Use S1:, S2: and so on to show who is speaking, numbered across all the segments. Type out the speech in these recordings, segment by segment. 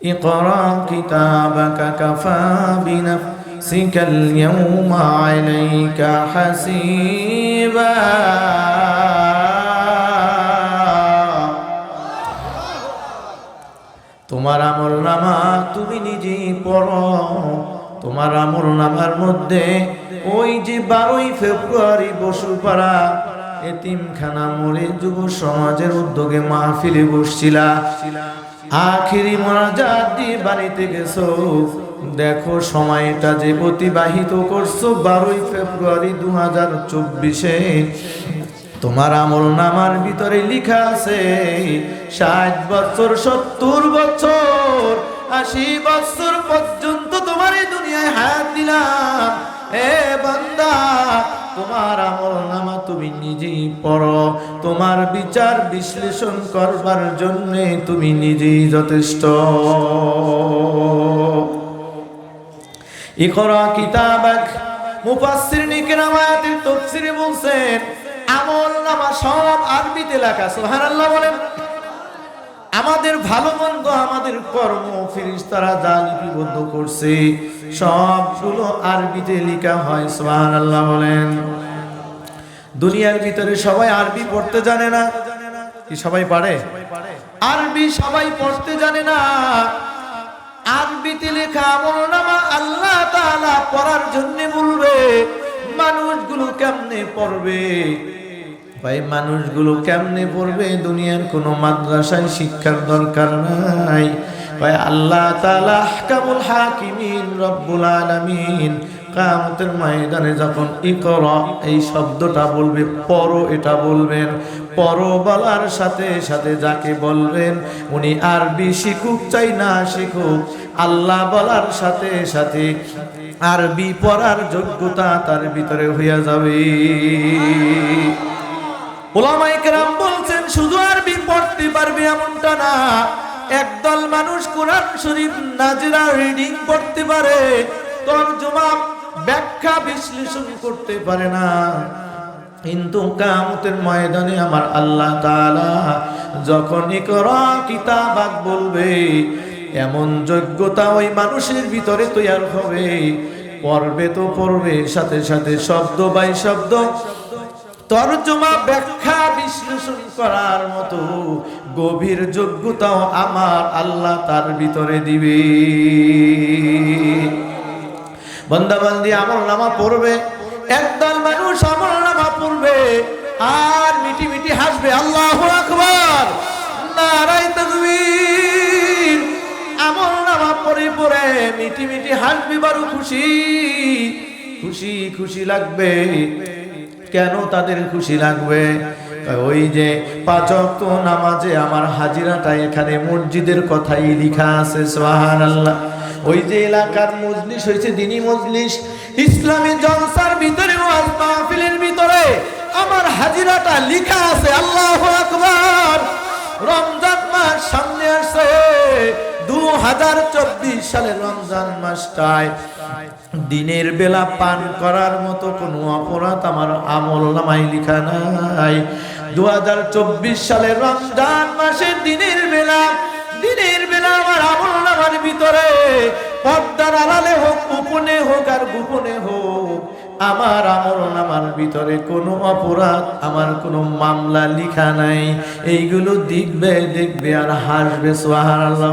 S1: ইকরা কিতাবাকা কাফা বিনাফসিকাল ইয়াউমা আলাইকা হাসিবা। তোমার আমলনামা তুমি নিজেই পড়ো। তোমার আমলনামার মধ্যে ওই যে 12ই ফেব্রুয়ারি বসুপাড়া এতিমখানা মোড়ে যুব সমাজের উদ্যোগে মাহফিলে বসছিলা, আখিরি মোনাজাত দিয়ে বাড়িতে গেছো, দেখো সময়টা যে অতিবাহিত করছো 12ই ফেব্রুয়ারি 2024-এ। তোমার আমলনামার ভিতরে লেখা আছে 60 বছর, 70 বছর, 80 বছর পর্যন্ত তোমার এই দুনিয়ায় হায়াত দিলাম। এ বান্দা, তোমার আমলনামা তুমি নিজেই পড়ো। তোমার বিচার বিশ্লেষণ করবার জন্য তুমি নিজেই যথেষ্ট। ইকরা কিতাবাক, মুফাসসিরিন কিরাম আয়াতের তাফসীরে বলছেন আমলনামা সব আরবিতে লেখা। সুবহানাল্লাহ বলেন। আমাদের ভালো মন্দ, আমাদের কর্ম ফেরেশতারা যা লিপিবদ্ধ করছে সবগুলো আরবিতে লেখা হয়। সুবহানাল্লাহ বলেন। দুনিয়ার ভিতরে সবাই আরবি পড়তে জানে না। কি সবাই পারে? আরবি সবাই পড়তে জানে না। আরবিতে লেখা আমলনামা আল্লাহ তাআলা পড়ার জন্য বলবে। মানুষগুলো কেমনে পড়বে ভাই? মানুষগুলো কেমনে পড়বে? দুনিয়ার কোনো মাদ্রাসায় শিক্ষার দরকার নাই ভাই। আল্লাহ তাআলা আহকামুল হাকিমিন রব্বুল আলামিন কিয়ামতের ময়দানে যখন ইকরা এই শব্দটা বলবে, পড়ো এটা বলবেন, পড়ো বলার সাথে সাথে যাকে বলবেন উনি আরবি শিখুক চাই না শিখুক, আল্লাহ বলার সাথে সাথে আরবি পড়ার যোগ্যতা তার ভিতরে হইয়া যাবে। উলামায়ে কেরাম বলছেন শুধু আরবি পড়তে পারবে এমনটা না। একদল মানুষ কোরআন শরীফ নাজরা রিডিং পড়তে পারে, তরজমা ব্যাখ্যা বিশ্লেষণ করতে পারে না। কিন্তু কিয়ামতের ময়দানে আমার আল্লাহ তাআলা যখন ইকরা কিতাবাক বলবে, এমন যোগ্যতা ওই মানুষের ভিতরে তৈরি হবে। পড়বে তো পড়বে, সাথে সাথে শব্দ বাই শব্দ তরজমা ব্যাখ্যা বিশ্লেষণ করার মতো গভীর যোগ্যতাও আমার আল্লাহ তার ভিতরে দিবে। বান্দা বান্দি আমলনামা পড়বে, একদল মানুষ আমলনামা পড়বে আর মিটি মিটি হাসবে, আল্লাহু আকবার, নারায়ে তাকবীর। আমলনামা পড়ে পড়ে মিটি মিটি হাসবে, বড় খুশি খুশি খুশি লাগবে। কেন তাদের খুশি লাগবে? ওই যে 5 ওয়াক্ত নামাজে আমার হাজিরাটা এখানে মসজিদের কথাই লেখা আছে। সুবহানাল্লাহ। ওই যে এলাকার মজলিস হয়েছে দ্বীনি মজলিস, ইসলামী জলসার ভিতরে, ওয়াজ মাহফিলের ভিতরে আমার হাজিরাটা লেখা আছে। আল্লাহু আকবার। রমজান মাস সামনে আসছে, 2024 সালের রমজান মাসটায় দিনের বেলা পান করার মতো কোনো অপরাধ আমার আমলনামায় লেখা নাই। 2024 সালের রমজান মাসের দিনের বেলা আমার আমলনামার ভিতরে পর্দার আড়ালে হোক, গোপনে হোক আর গোপনে হোক, আমার আমলনামার ভিতরে কোনো অপরাধ, আমার কোনো মামলা লেখা নাই। এইগুলো দেখবে আর হাসবে। সুবহানাল্লাহ।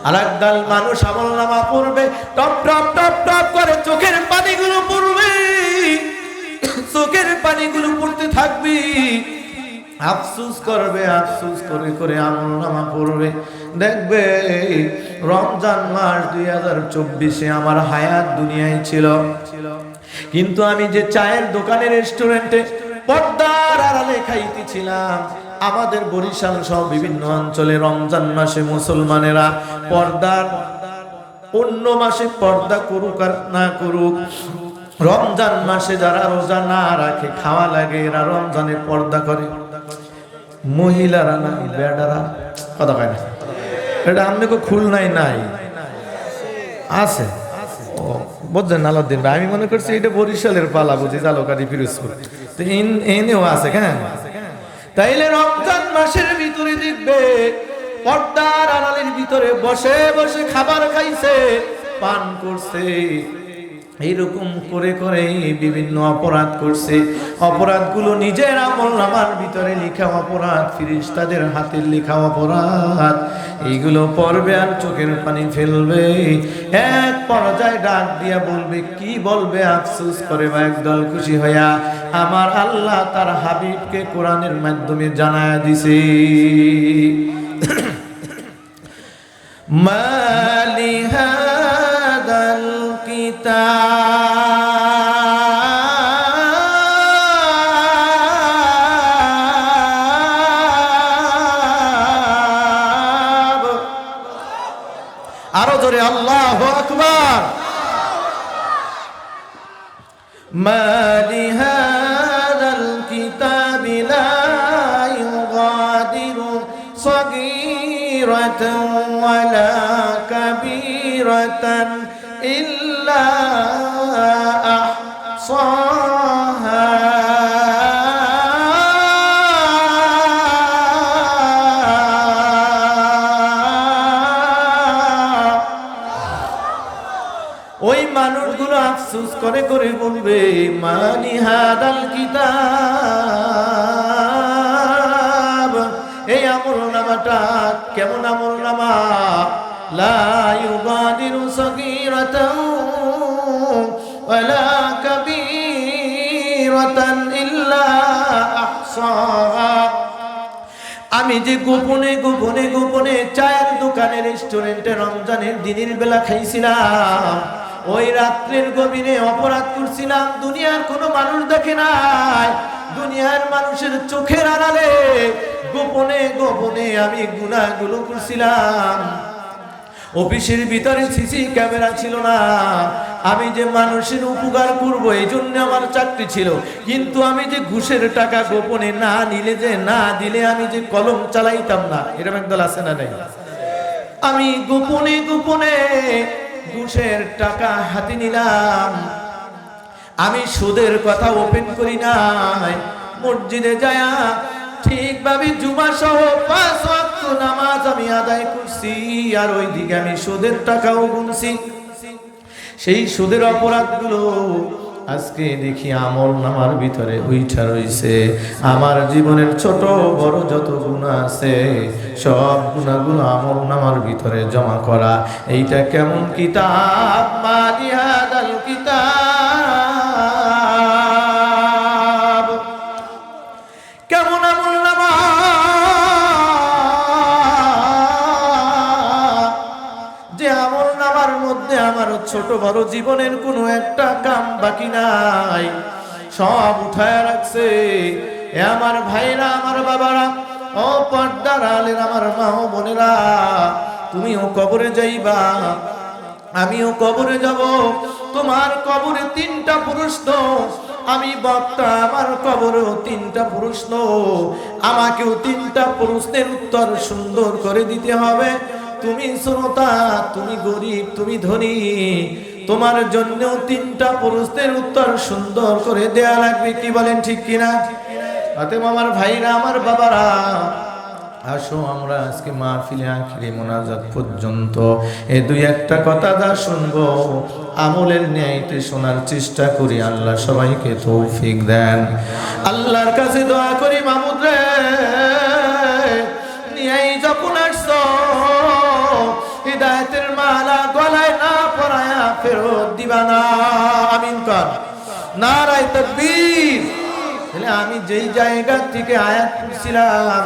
S1: আর একদল মানুষ আমলনামা পড়বে, টপ টপ টপ টপ করে চোখের পানিগুলো পড়বে, চোখের পানিগুলো পড়তে থাকবে, আফসোস করবে, আফসোস করে করে আমলনামা পড়বে। দেখবে রমজান মাস 2024-এ আমার হায়াত দুনিয়ায় ছিল, কিন্তু আমি যে চায়ের দোকানে রেস্টুরেন্টে পর্দার আড়ালে খাইতেছিলাম, আমাদের বরিশাল সহ বিভিন্ন অঞ্চলে রমজান মাসে মুসলমানেরা পর্দার, অন্য মাসে পর্দা করুক আর না করুক, রমজান মাসে যারা রোজা না রাখে, খাওয়া লাগে, এরা রমজানে পর্দা করে। মহিলারা না বেডারা কথা কয় না, এটা আপনাকে খুলনায় নাই আছে বুঝছেন আলাউদ্দিন ভাই? আমি মনে করছি এটা বরিশালের পালা, বুঝি জালকারি পিরোজপুর, তো এনেও আছে। হ্যাঁ, তাইলে রমজান মাসের ভিতরে দেখবে পর্দার আড়ালের ভিতরে বসে বসে খাবার খাইছে, পান করছে, এইরকম করে করে বিভিন্ন অপরাধ করছে। অপরাধগুলো নিজের আমলনামার ভিতরে লেখা অপরাধ, ফেরেশতাদের হাতে লেখা অপরাধ, এইগুলো পড়বে আর চোখের পানি ফেলবে। এক পর্যায়ে ডাক দিয়া বলবে, কি বলবে? আফসোস করে বা একদল খুশি হইয়া, আমার আল্লাহ তার হাবিবকে কোরআনের মাধ্যমে জানায়া দিছে। মালি হাদাল কিতাব, আরো জোরে আল্লাহু আকবার। মালি হাদাল কিতাব লা ইউগাদিরু সগীরাতান ওয়ালা কাবীরাতান ইল্লা আহসাহা। ওই মানুষগুলো আফসোস করে করে বলবে, মালি হাদাল কিতাব, এই আমলনামাটা কেমন আমলনামা? লা ইউগাদিরু সগীরাতান ওয়ালা কাবীরাতান ইল্লা আহসাহা। আমি যে গোপনে গোপনে গোপনে চায়ের দোকানে, রেস্টুরেন্টে রমজানের দিনের বেলা খাইছিলাম, ওই রাত্রের গভীরে অপরাধ করছিলাম, দুনিয়ার কোনো মানুষ দেখে নাই, দুনিয়ার মানুষের চোখের আড়ালে গোপনে গোপনে আমি গুনাহগুলো করছিলাম। অফিসের ভিতরে সিসি ক্যামেরা ছিল না, আমি যে মানুষের উপকার করব এই জন্য আমার চাকরি ছিল, কিন্তু আমি যে ঘুষের টাকা গোপনে না নিলে, যে না দিলে আমি যে কলম চালাইতাম না, এরকম একদল আছে না নাই? আমি গোপনে গোপনে ঘুষের টাকা হাতে নিলাম, আমি সুদের কথা ওপেন করি নাই, মসজিদে যায়া ঠিকভাবে জুমা সহ 5 ওয়াক্ত নামাজ আমি আদায় করছি, আর ওইদিকে আমি সুদের টাকাও গুনছি। সেই সুদের অপরাধগুলো আজকে দেখি আমলনামার ভিতরে উইঠা রইছে। আমার জীবনের ছোট বড় যত গুনাহ আছে, সব গুনাহগুলো আমলনামার ভিতরে জমা করা। এইটা কেমন কিতাব? মালি হাদাল কিতাব, কেমন আমলনামা? যে আমলনামার মধ্যে আমার ছোট বড় জীবনের কোনো একটা কাম বাকি নাই, সব উঠায় রাখছে। এ আমার ভাইরা, আমার বাবারা, ও পর্দার আলের আমার মা ও বোনেরা, তুমিও কবরে যাইবা, আমিও কবরে যাব। তোমার কবরে 3টা প্রশ্ন, আমি বক্তা, আমার কবরেও 3টা প্রশ্ন, আমাকেও 3টা প্রশ্নের উত্তর সুন্দর করে দিতে হবে। তুমি শ্রোতা, তুমি গরিব, তুমি ধনী, তোমার জন্যও 3টা প্রশ্নের উত্তর সুন্দর করে দেয়া লাগবে। কি বলেন, ঠিক কিনা? অতএব আমার ভাইরা, আমার বাবারা, আসো আমরা আজকে মাহফিলে আখিরি মোনাজাত পর্যন্ত এই 2-1টা কথা যা শুনবো, আমলের ন্যায়তে শোনার চেষ্টা করি। আল্লাহ সবাইকে তৌফিক দেন। আল্লাহর কাছে দোয়া করি, মাহমুদ রে, নিয়াই যখন আসছো, হিদায়াতের মালা গলায় না পরায়া ফেরত দিবা না। আমিন কর, নারায়ে তাকবীর। আমি যেই জায়গা থেকে আয়াত পড়ছিলাম,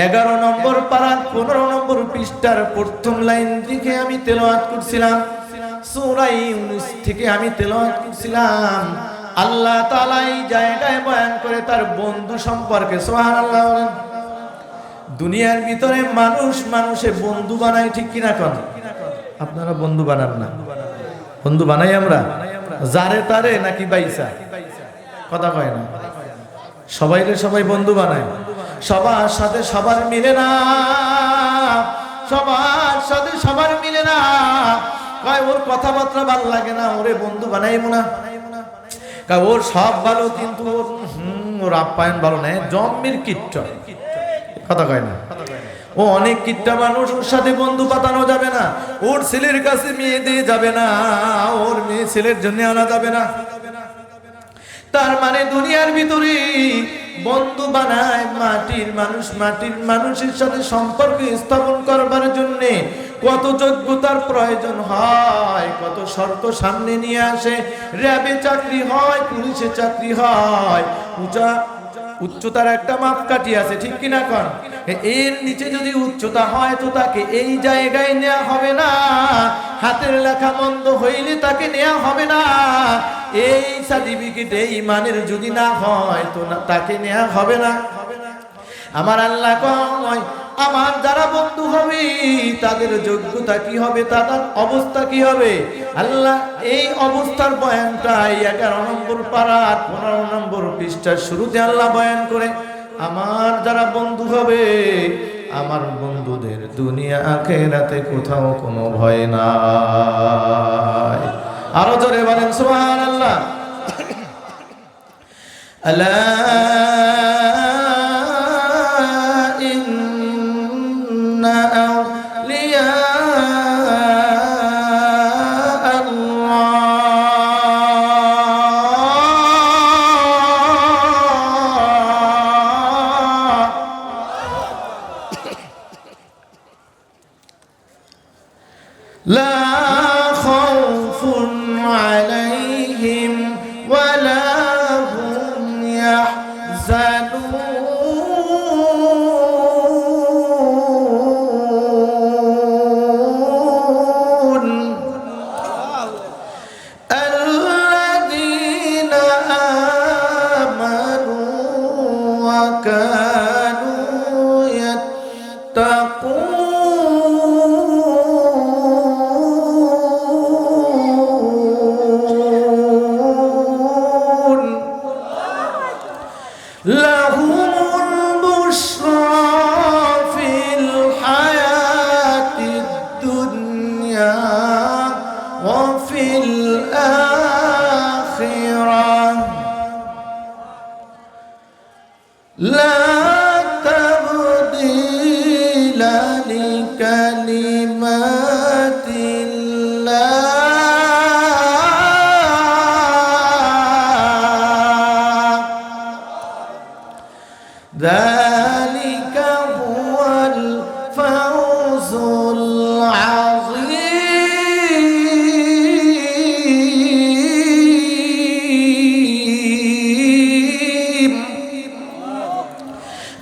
S1: 11 নম্বর পারা 15 নম্বর পৃষ্ঠার প্রথম লাইন থেকে আমি তেলাওয়াত করছিলাম, সূরা ইউনূস থেকে আমি তেলাওয়াত করছিলাম। আল্লাহ তাআলা এই জায়গায় বয়ান করে তার বন্ধু সম্পর্কে, সুবহানাল্লাহ বলেন। দুনিয়ার ভিতরে মানুষ মানুষে বন্ধু বানায়, ঠিক কিনা কোন? আপনারা বন্ধু বানান না? বন্ধু বানাই আমরা যারে তারে নাকি বাইসা? কথা কয় না। সবাইরে সবাই বন্ধু বানায়, সবার সাথে সবার মিলে না, সবার সাথে সবার মিলে না। কয় ওর কথাবার্তা ভালো লাগে না, ওরে বন্ধু বানাইবো না। কয় ওর সব ভালো, কিন্তু ওর আপ্যায়ন ভালো নেই, জম্মির কিচ্ছ। কথা কয় না। ও অনেক কিট্টা মানুষ, ওর সাথে বন্ধু পাতানো যাবে না, ওর ছেলের কাছে মেয়ে দিয়ে যাবে না, ওর মেয়ে ছেলের জন্য আনা যাবে না। তার মানে দুনিয়ার ভিতরে বন্ধু বানায় মাটির মানুষ, মাটির মানুষের সাথে সম্পর্ক স্থাপন করবার জন্য কত যোগ্যতার প্রয়োজন হয়, কত শর্ত সামনে নিয়ে আসে। র্যাবে চাকরি হয়, পুলিশে চাকরি হয়, উচ্চতার একটা মাপকাঠি আছে, ঠিক কিনা কন? এর নিচে যদি উচ্চতা হয় তো তাকে এই জায়গায় নেওয়া হবে না, হাতের লেখা মন্দ হইলে তাকে নেওয়া হবে না, এই সার্টিফিকেট এই মানের যদি না হয় তো তাকে নেওয়া হবে না। আমার আল্লাহ কয় আমার যারা বন্ধু হবে তাদের যোগ্যতা কি হবে, তাদের অবস্থা কি হবে। আল্লাহ এই অবস্থার বয়ানটা 11 নম্বর পারার 15 নম্বর পৃষ্ঠার শুরুতে আল্লাহ বয়ান করে, আমার যারা বন্ধু হবে, আমার বন্ধুদের দুনিয়া আখিরাতে কোথাও কোনো ভয় নাই। আরো জোরে বলেন সুবহানাল্লাহ। আল্লাহ لا خوف عليهم ولا هم يحزنون الذين آمنوا وكانوا يتقون لهم البشرى في الحياة الدنيا وفي الآخرة لا تبديل لكلمات الله ذلك هو الفوز العظيم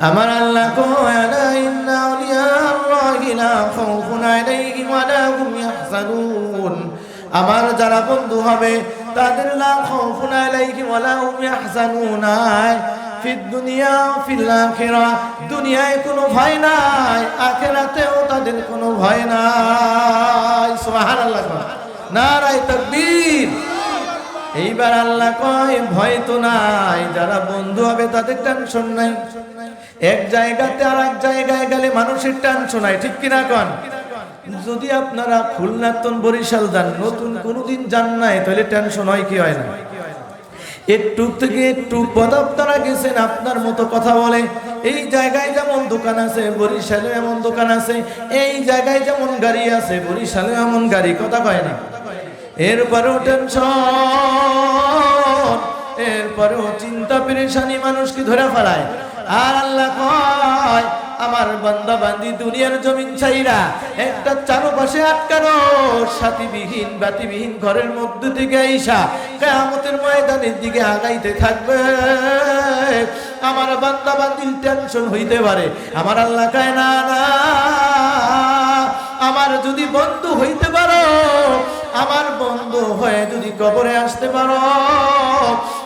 S1: আমার আল্লাহ কয় আলা ইন্না আউলিয়া আল্লাহি লা খাউফুন আলাইহিম ওয়া লা হুম ইয়াহজানুন, আমার যারা বন্ধু হবে তাদের লা খাউফুন আলাইহিম ওয়া লা হুম ইয়াহজানুন ফিদ দুনিয়া ফিল আখিরা, দুনিয়ায় কোনো ভয় নাই, আখিরাতেও তাদের কোনো ভয় নাই। সুবহানাল্লাহ, নারায়ে তাকবীর। এইবার আল্লাহ কয় ভয় তো নাই, যারা বন্ধু হবে তাদের টেনশন নাই। এক জায়গাতে আর এক জায়গায় গেলে মানুষের টেনশন নাই, ঠিক কিনা কন? যদি আপনারা খুলনা বরিশাল যান, নতুন কোনোদিন যান নাই, তাহলে টেনশন হয় কি হয় না? একটু থেকে একটু পদ আপনারা গেছেন, আপনার মতো কথা বলে, এই জায়গায় যেমন দোকান আছে বরিশালে এমন দোকান আছে, এই জায়গায় যেমন গাড়ি আছে বরিশালে এমন গাড়ি, কথা কয় না? এরপরেও টেনশন, এরপরেও চিন্তা পেরেশানি মানুষকে ধরে ফেলায়। আর আল্লাহ কয় আমার বান্দা বান্দি দুনিয়ার জমিন ছাইরা একটা চারপাশে আটকানো সাথীবিহীন বাতিবিহীন ঘরের মধ্যে থেকে আইসা কিয়ামতের ময়দানের দিকে আগাইতে থাকবে। আমার বান্দা বান্দির টেনশন হইতে পারে, আমার আল্লাহ কয় না না, আমার যদি বন্ধু হইতে পারো, আমার বন্ধু হয়ে যদি কবরে আসতে পারো,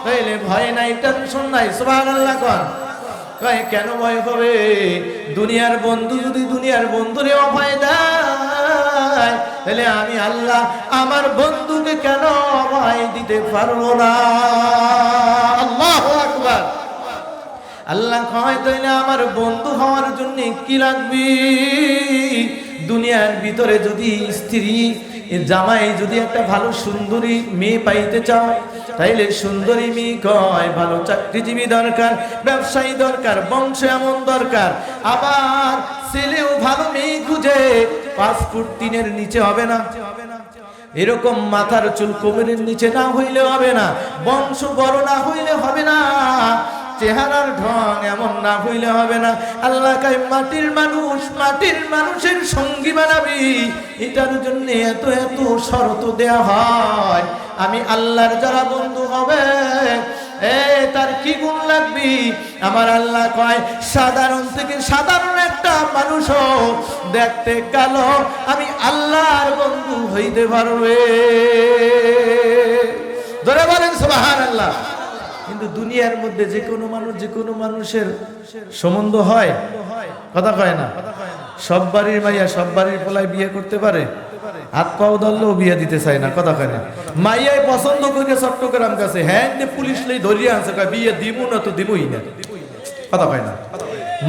S1: তাইলে ভয় নাই, টেনশন নাই। সুবহানাল্লাহ কন। কেন ভয় হবে? দুনিয়ার বন্ধু যদি দুনিয়ার বন্ধুরে অভয় দেয়, তাহলে আমি আল্লাহ আমার বন্ধুকে কেন অভয় দিতে পারবো না? আল্লাহু আকবার। আল্লাহ কয় তাইলে আমার বন্ধু হওয়ার জন্য কি লাগবে? দুনিয়ার ভিতরে যদি স্ত্রী জামাই যদি একটা ভালো সুন্দরী মেয়ে পাইতে চাও, তাইলে সুন্দরী মেয়ে কয় ভালো চাকরিজীবী দরকার, ব্যবসায়ী দরকার, বংশ এমন দরকার, আবার ছেলেও ভালো মেয়ে খুঁজে 5 ফুট 3 নিচে হবে না, এরকম মাথার চুল কোমরের নিচে না হইলে হবে না, বংশ বড় না হইলে হবে না, চেহারার ঢং এমন না হইলে হবে না। আল্লাহ কয় মাটির মানুষ, মাটির মানুষের সঙ্গী বানাবি, এটার জন্য এত এত শর্ত দেয়া হয়। আমি আল্লাহর যারা বন্ধু হবে তার কি গুণ লাগবে? আমার আল্লাহ কয় সাধারণ থেকে সাধারণ একটা মানুষও দেখতে কালো আমি আল্লাহর বন্ধু হইতে পারবে। ধরে বলেন সুবহানাল্লাহ। কিন্তু দুনিয়ার মধ্যে যে কোনো মানুষ যে কোনো মানুষের সম্বন্ধ হয়, কথা কয় না। সব বাড়ির মাইয়া সব বাড়ির পোলায় বিয়ে করতে পারে? হাত পাও ধরলেও বিয়ে দিতে চায় না, কথা কয় না। মাইয়াই পছন্দ করে চট্টগ্রাম কাছে হ্যাঁ পুলিশ লেই ধরিয়ে আনছে, কয় বিয়ে দিমু না তো দিমই না, কথা কয় না।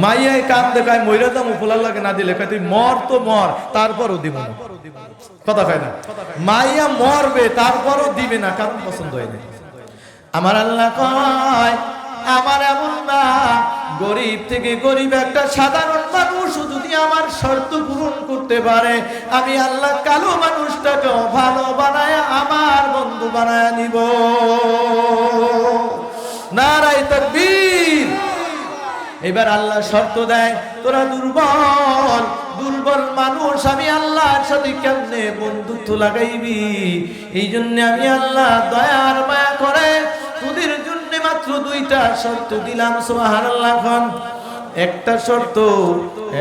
S1: মাইয়াই কান দেখায় মইরা দাম পোলার লাগে না দিলে কয় তুই মর তো মর, তারপরও দিব না, কথা কয় না। মাইয়া মরবে তারপরও দিবে না, কারণ পছন্দ হয় না। আমার আল্লাহ কয় আমার এমন না, গরিব থেকে গরিব একটা সাধারণ মানুষ যদি আমার শর্ত পূরণ করতে পারে, আমি আল্লাহ কালো মানুষটাকেও ভালো বানায় আমার বন্ধু বানায় নিব। নারায়ে তাকবীর। এবার আল্লাহ শর্ত দেয়, তোরা দুর্বল দুর্বল মানুষ, আমি আল্লাহর সাথে কেমনে বন্ধুত্ব লাগাইবি? এই জন্য আমি আল্লাহ দয়ার মায়া করে তোদের জন্য মাত্র 2টা শর্ত দিলাম। সুবহানাল্লাহ। একটা শর্ত,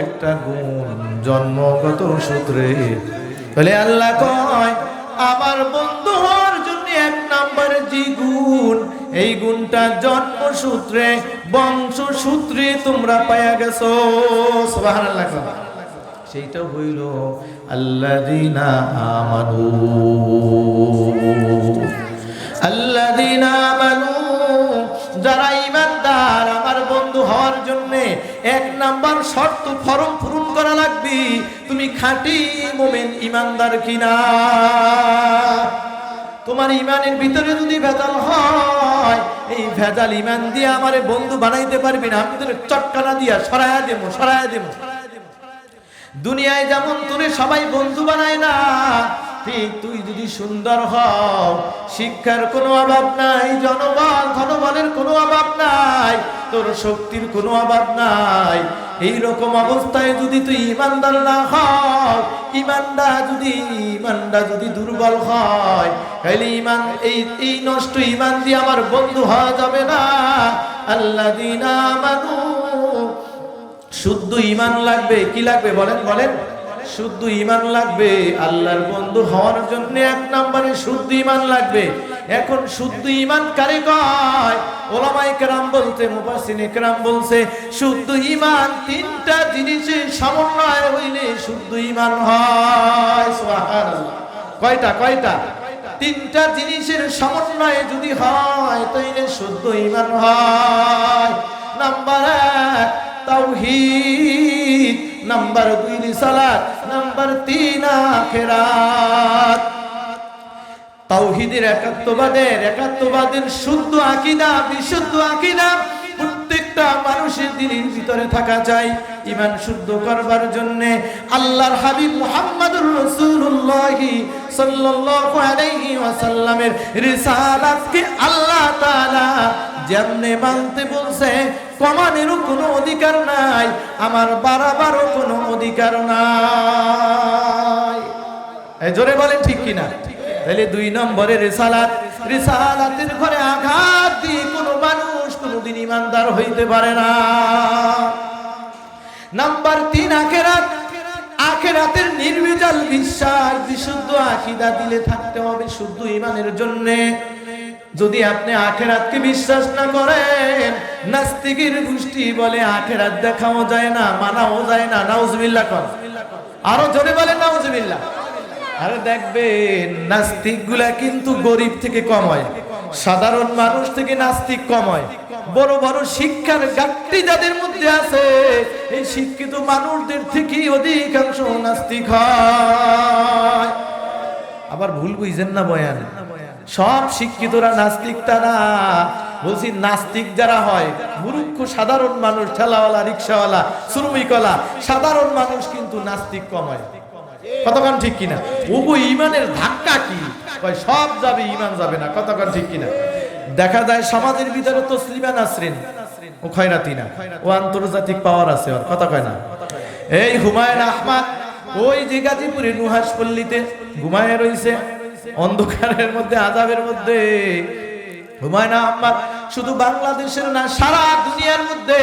S1: একটা গুণ জন্মগত সূত্রে। বলে আল্লাহ কয় আমার বন্ধু হওয়ার জন্য 1 নম্বরে যে গুণ, এই গুণটা জন্মসূত্রে বংশসূত্রে তোমরা পায়া গেছো। সুবহানাল্লাহ। সেইটা হইল আল্লাযীনা আমানু। আল্লাযীনা আমানু, যারা ঈমানদার আমার বন্ধু হওয়ার জন্য 1 নাম্বার শর্ত ফরম পূরণ করা লাগবে, তুমি খাঁটি মুমিন ঈমানদার কিনা। তোমার ঈমানের ভিতরে যদি ভেজাল হয়, এই ভেজাল ঈমান দিয়ে আমারে বন্ধু বানাইতে পারবি না, আমি তোরে চটকানা দিয়া সরায়া দেবো, সরায়া দেবো। দুনিয়ায় যেমন তোরে সবাই বন্ধু বানায় না, ঠিক তুই যদি সুন্দর হও, শিক্ষার কোনো অভাব নাই, জনবল ধনবলের কোনো অভাব নাই, তোর শক্তির কোনো অভাব নাই, এই রকম অবস্থায় যদি তুই ঈমানদার না হও, ঈমানটা যদি দুর্বল হয়, তাহলে ঈমান এই নষ্ট ঈমান দিয়ে আমার বন্ধু হওয়া যাবে না। আল্লাযীনা আমানু, শুদ্ধ ঈমান লাগবে। কি লাগবে বলেন বলেন? শুদ্ধ ঈমান লাগবে। আল্লাহর বন্ধু হওয়ার জন্য 1 নম্বরে শুদ্ধ ঈমান লাগবে। এখন শুদ্ধ ঈমান কারে কয়? ওলামায়ে কেরাম বলতে, মুফাসসিরিনে কেরাম বলছে, শুদ্ধ ঈমান 3টা জিনিসের সমন্বয় হইলে শুদ্ধ ঈমান হয়। সুবহানাল্লাহ। কয়টা? 3টা জিনিসের সমন্বয় যদি হয় তাইলে শুদ্ধ ঈমান হয়। নাম্বার 1 তাওহীদ, নাম্বার 2 রিসালাত, নাম্বার 3 আখিরাত। তাওহীদের একাত্মবাদের শুদ্ধ আকীদা, বিশুদ্ধ আকীদা প্রত্যেকটা মানুষের দিলের ভিতরে থাকা চাই। ঈমান শুদ্ধ করবার জন্য আল্লাহর হাবিব মুহাম্মদুর রাসূলুল্লাহ সাল্লাল্লাহু আলাইহি ওয়াসাল্লামের রিসালাতকে আল্লাহ তাআলা যেমনে মানতে বলছে, কমানেরও কোনো অধিকার নাই, আমার বাড়াবারও কোনো অধিকার নাই। এই জোরে বলেন ঠিক কিনা? তাহলে 2 নম্বরে রিসালাতের ঘরে আঘাত দিয়ে কোনো মানুষ কোনোদিন ঈমানদার হইতে পারে না। নাম্বার 3 আখিরাতের নির্ভেজাল বিশ্বাস, বিশুদ্ধ আকীদা দিলে থাকতে হবে শুদ্ধ ঈমানের জন্য। যদি আপনি আখিরাতকে বিশ্বাস না করেন, নাস্তিকের গোষ্ঠী বলে আখিরাত দেখাও যায় না, মানাও যায় না। নাউজুবিল্লাহ কর, আরো জোরে বলেন নাউজুবিল্লাহ। আরে দেখবেন নাস্তিকগুলা কিন্তু গরিব থেকে কম হয়, সাধারণ মানুষ থেকে নাস্তিক কম হয়। বড় বড় শিক্ষার ঘাটতি যাদের মধ্যে আছে, এই শিক্ষিত মানুষদের থেকে অধিকাংশ নাস্তিক হয়। আবার ভুল বুঝেন না বয়ান, সব শিক্ষিতরা নাস্তিক তা না। বলছি নাস্তিক যারা হয়, মূর্খ সাধারণ মানুষ, ঠেলাওয়ালা, রিক্সাওয়ালা, শ্রমিকওয়ালা, সাধারণ মানুষ কিন্তু নাস্তিক কম হয়। কতক্ষণ ঠিক কিনা? ওগো ইমানের ধাক্কা কি, কয় সব যাবে, ইমান যাবে না। কতক্ষণ ঠিক কিনা? দেখা যায় সমাজের ভিতরে তসলিমা নাসরিন, ও খয়রাতি না, ও আন্তর্জাতিক পাওয়ার আছে ওর। কথা কয় না? এই হুমায়ুন আহমদ ওই যে গাজীপুরে নুহাসপল্লীতে ঘুমায় রইছে অন্ধকারের মধ্যে, আযাবের মধ্যে। হুমায়ুন আহমদ শুধু বাংলাদেশের না, সারা দুনিয়ার মধ্যে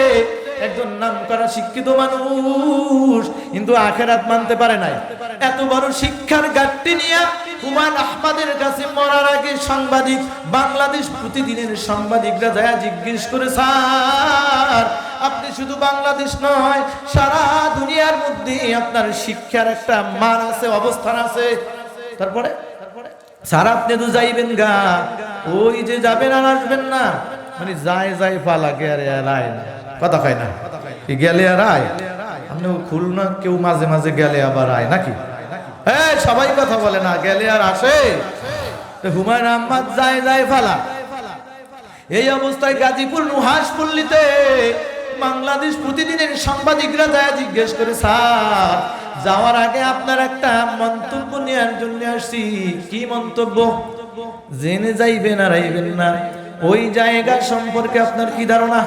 S1: একজন নামকরা শিক্ষিত মানুষ, কিন্তু আখিরাত মানতে পারে নাই। এত বড় শিক্ষার ঘাটতি নিয়ে হুমায়ুন আহমদের কাছে মরার আগে সাংবাদিক, বাংলাদেশ প্রতিদিনের সাংবাদিকরা যায় জিজ্ঞেস করে, স্যার আপনি শুধু বাংলাদেশ নয়, সারা দুনিয়ার মধ্যে আপনার শিক্ষার একটা মান আছে, অবস্থান আছে। তারপরে স্যার আপনি তো যাইবেন গা, ওই যে যাবেন আর আসবেন না, মানে যায় পালা গেলে আর আয় না। কথা কয় না? কি গেলে আর আয়? আপনি খুলনা কেউ মাঝে মাঝে গেলে আবার আয় নাকি? হ্যাঁ, সবাই কথা বলে না, গেলে আর আসে। হুমায়ুন আহমদ যায় ফালা। এই অবস্থায় গাজীপুর নুহাসপল্লীতে বাংলাদেশ প্রতিদিনের সাংবাদিকরা যায় জিজ্ঞেস করে, স্যার যাওয়ার আগে আপনার একটা মন্তব্য নেওয়ার জন্য আসছি। কি মন্তব্য? জেনে যাইবেন আর আইবেন না, ওই জায়গা সম্পর্কে আপনার কি ধারণা?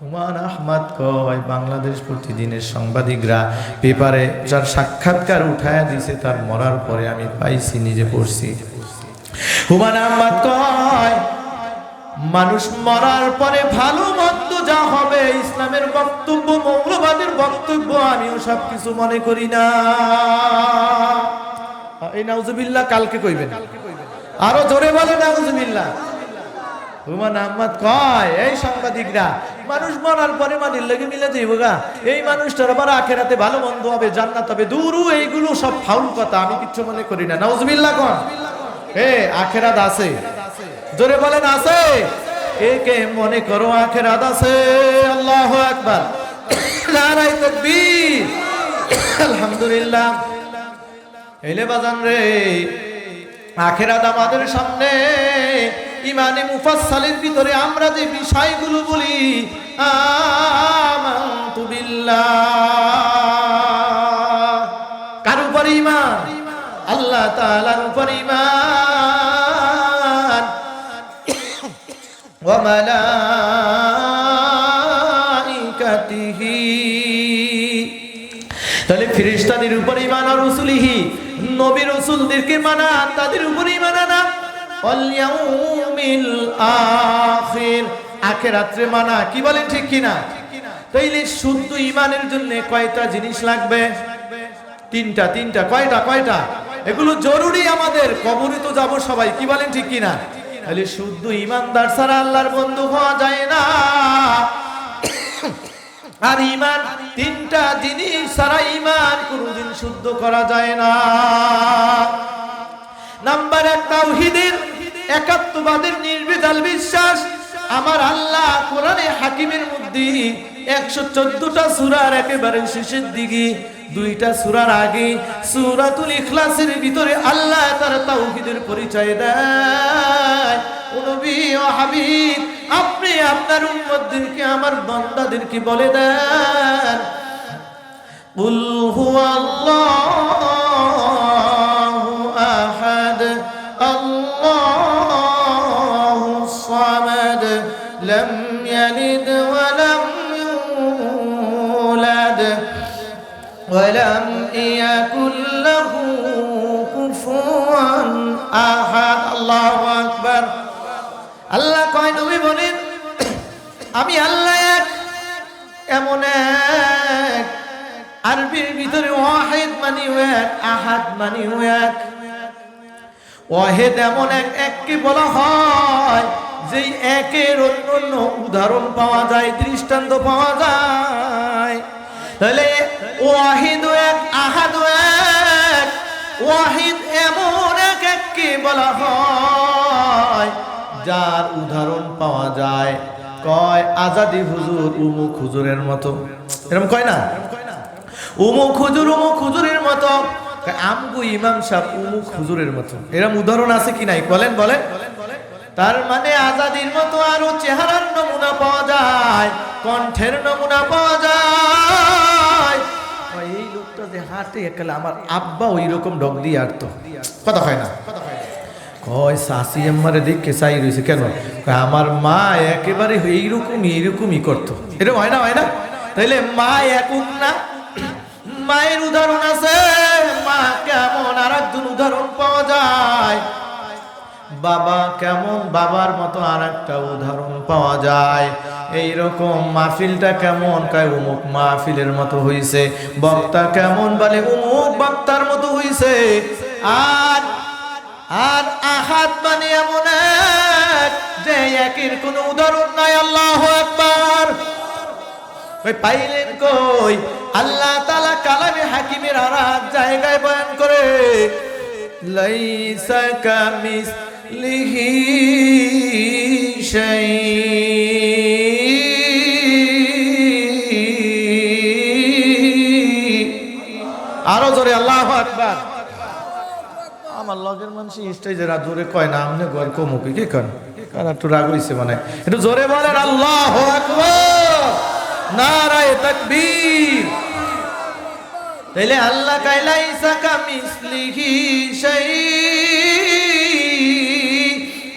S1: হুমায়ুন আহমদ কয়, বাংলাদেশ প্রতিদিনের সাংবাদিকরা পেপারে যার সাক্ষাৎকার উঠায়া দিছে, তার মরার পরে আমি পাইছি, নিজে পড়ছি। হুমায়ুন আহমদ কয়, মানুষ মরার পরে ভালো মন্দ যা হবে, ইসলামের বক্তব্য, মৌলবাদের বক্তব্য, আমিও সবকিছু মনে করি না। এই নাউজুবিল্লাহ কালকে কইবেন, আরো জোরে বলে নাউজুবিল্লাহ। হুমায়ুন আহমদ কয়, এই সাংবাদিকরা মানুষ মরার পরে মাটির লেগে মিলে যাইব গা, এই মানুষটার আবার আখেরাতে ভালো মন্দ হবে, জান্নাত হবে, দূরু, এইগুলো সব ফাউল কথা, আমি কিচ্ছু মনে করি না। নাউজুবিল্লাহ কোন? আখেরাত আছে, জোরে বলেন আছে। কে মনে করো আখেরাত আছে? আল্লাহু আকবার, নারায়ে তাকবীর, আলহামদুলিল্লাহ। এলে বাজান রে, আখেরাত আমাদের সামনে। ইমানে মুফাসসালের ভিতরে আমরা যে বিষয়গুলো বলি, আমানতু বিল্লাহ, কার উপর ঈমান? আল্লাহ তাআলার উপর ঈমান। ওয়া মালাইকাতিহি, তাহলে ফেরেশতাদের উপর ঈমান, আর রাসূলিহি, নবী রাসূলদেরকে মানা, তাদের উপর ঈমান আনা। ওয়াল ইয়াউমিল আখির, আখিরাতে মানা। কি বলেন ঠিক কিনা? তাইলে শুদ্ধ ঈমানের জন্য কয়টা জিনিস লাগবে? তিনটা। কয়টা? এগুলো জরুরি আমাদের। কবরে তো যাব সবাই, কি বলেন ঠিক কিনা? তাহলে শুদ্ধ ঈমানদার ছাড়া আল্লাহর বন্ধু হওয়া যায় না। আর ঈমান, তিনটা জিনিস ছাড়া ঈমান কোনোদিন শুদ্ধ করা যায় না। নাম্বার 1, তাওহীদের, একাত্মবাদের নির্ভেজাল বিশ্বাস। আমার আল্লাহ কোরআনে হাকিমের মধ্যে 114টা সূরার একেবারে শেষের দিকে, 2টা সূরার আগে সূরাতুল ইখলাসের ভিতরে আল্লাহ তার তাওহীদের পরিচয় দেয়। ও নবী ও হাবিব, আপনি আপনার উম্মতদেরকে, আমার বান্দাদেরকে বলে দেন, কুল হুয়াল্লাহু আহাদ, আল্লাহুস সামাদ, লাম ইয়ালিদ ওয়া লাম ইউলাদ ওয়া লাম ইয়াকুল লাহু কুফুয়ান আহাদ। আল্লাহু আকবার। আল্লাহ কয়, নবী বলেন, আমি আল্লাহ এক, এমন এক। আরবির ভিতরে ওয়াহিদ মানে এক, আহাদ মানে এক। ওয়াহিদ এমন এক, এককে বলা হয় যেই একের অন্য উদাহরণ পাওয়া যায়, দৃষ্টান্ত পাওয়া যায়। তাহলে ওয়াহিদ এক, আহাদ এক। ওয়াহিদ এমন এক, এককে বলা হয় যার উদাহরণ পাওয়া যায়। কয় আজাদি হুজুর উমুক হুজুরের মতো, এরকম কয় না? উমুক হুজুরের মতো। আমগো ইমাম সাহেব উমুক হুজুরের মতো। এরকম উদাহরণ আছে কি নাই? বলেন। তার মানে আজাদির মতো আরো চেহারার নমুনা পাওয়া যায়, কণ্ঠের নমুনা পাওয়া যায়। এই লোকটা যে হাঁটে একালে আমার আব্বা ওই রকম ডগ দিয়ে হাঁটতো, কথা হয় না। কয় শাশি আমারে দেখে চাই রয়েছে কেন? আমার মা একেবারে এইরকমই করতো। এরকম হয় না, হয় না? তাইলে মা একক না, মায়ের উদাহরণ আছে, মা কেমন আর একজন উদাহরণ পাওয়া যায়, বাবা কেমন বাবার মতো আর একটা উদাহরণ পাওয়া যায়। এইরকম মাহফিলটা কেমন? কয় অমুক মাহফিলের মতো হইছে। বক্তা কেমন? বলে অমুক বক্তার মতো হইছে। আর আর আহাদ মানে এমন এক যে একের কোনো উদাহরণ নাই। আল্লাহু আকবার। ওই পাইলেন কই? আল্লাহ তাআলা কালামে হাকিমের আর এক জায়গায় বয়ান করে, লাইসা কামিসলিহি শাই। আরো জোরে আল্লাহু আকবার। আমার লগের মানুষ স্টেজে জোরে কয় না, আমনে ঘর কমুকি কি কন? আর একটু রাগ হইছে মানে, একটু জোরে বলেন আল্লাহু আকবার, নারায়ে তাকবীর। তাইলে আল্লাহ কাইলাইসা কামিসলিহি শাই,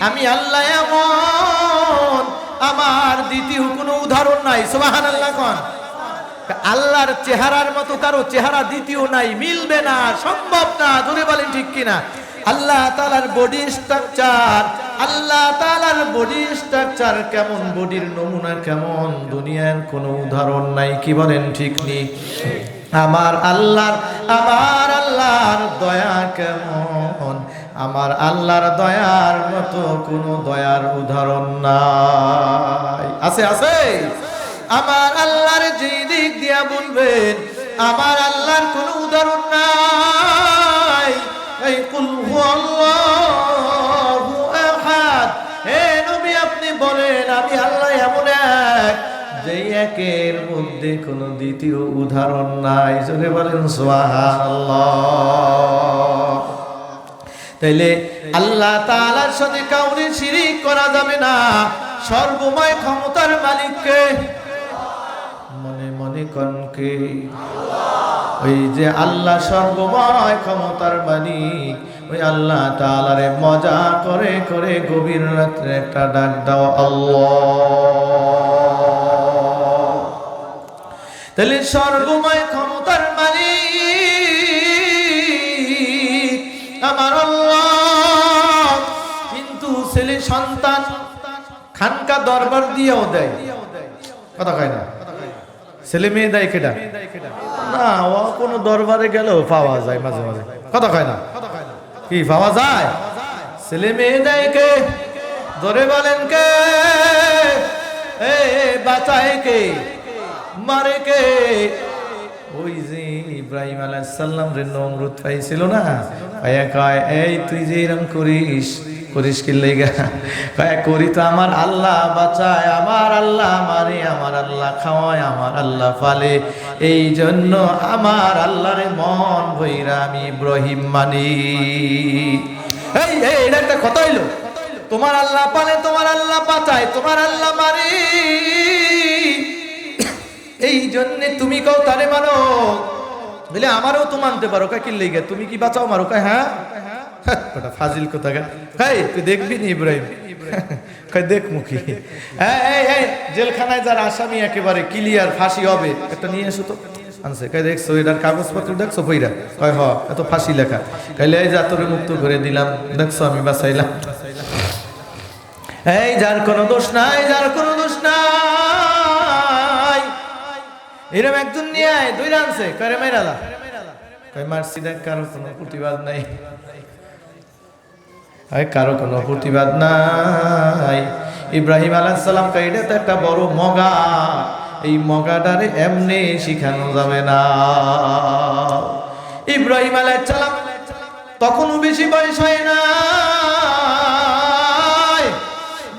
S1: আমি আল্লাহ এমন, আমার দ্বিতীয় কোনো উদাহরণ নাই। সুবহানাল্লাহ কোন? আল্লাহর চেহারার মতো কারো চেহারা দ্বিতীয় নাই, মিলবে না, সম্ভব না। জোরে বলেন ঠিক কিনা? আল্লাহ তাআলার বডি স্ট্রাকচার, আল্লাহ তাআলার বডি স্ট্রাকচার কেমন, বডির নমুনা কেমন, দুনিয়ার কোনো উদাহরণ নাই। কি বলেন ঠিক নি? আমার আল্লাহর দয়া কেমন, আমার আল্লাহর দয়ার মতো কোনো দয়ার উদাহরণ নাই। আছে আছে? আমার আল্লাহর যে দিক দিয়া বলবেন, আমার আল্লাহর কোনো উদাহরণ নাই। এই কুল হুয়াল্লাহু আহাদ, হে নবী আপনি বলেন আমি আল্লাহ এমন এক যে একের মধ্যে কোনো দ্বিতীয় উদাহরণ নাই। জোরে বলেন সুবহানাল্লাহ। তাইলে আল্লাহ তাআলার সাথে কাউরে শিরিক করা যাবে না। সর্বময় ক্ষমতার মালিককে মনে মনে কনকে, ওই যে আল্লাহ সর্বময় ক্ষমতার মালিক, ওই আল্লাহ তাআলারে মজা করে করে গভীর রাত্রে একটা ডাক দাও আল্লাহ। তাহলে সর্বময় ক্ষমতার মালিক আমার আল্লাহ, কিন্তু ছেলে সন্তান খানকা দরবার দিয়েও দেয়, কথা কয় না? ছেলে মেয়ে দেয় কেডা? না, ও কোনো দরবারে গেলেও পাওয়া যায় মাঝে মাঝে, কথা কয় না? কি পাওয়া যায়? ছেলে মেয়ে দেয় কে? ধরে বলেন কে? বাঁচায় কে? মারে কে? ওই যে ইব্রাহিম আলাইহিস সালাম রে নমরুদ পাইছিল না, কয় এই তুই যে এরকম করিস কি লেগা? করি তো আমার আল্লাহ বাঁচায়, আমার আল্লাহ মারে, আমার আল্লাহ খাওয়ায়, আমার আল্লাহ ফালে, এই জন্য আমার আল্লাহর মন ভইরা আমি ইব্রাহিম মানি। এটা একটা কথা হইলো? তোমার আল্লাহ পালে, তোমার আল্লাহ বাঁচায়, তোমার আল্লাহ মারে, এই জন্য তুমি কও তারে মানো। বলে আমারও তো মানতে পারো, কি লেগে? তুমি কি বাঁচাও মারো? হ্যাঁ, ফাজিল কথা। তুই দেখবি নি ইব্রাহিম? দেখ মুখী। জেলখানায় যার আসামি একেবারে ক্লিয়ার ফাঁসি হবে, একটা নিয়ে এসো তো। আনছে, দেখছো এটার কাগজপত্র দেখছো কইরা? হ, এত ফাঁসি লেখা। এই যা তোরে মুক্ত করে দিলাম, দেখছো আমি বাঁচাইলাম। যার কোনো দোষ নাই, যার কোনো দোষ নাই, এরকম একজন নিয়ে আয়, দুই আনছে, করে মেরালা, মারছি, দেখ কারো কোনো প্রতিবাদ নাই, কারো কোনো প্রতিবাদ নাই। ইব্রাহিম আলাইহিস সালাম কয় এটা তো একটা বড় মগা, এই মগাটারে এমনি শিখানো যাবে না। ইব্রাহিম আলাইহিস সালাম তখনও বেশি বয়স হয় না,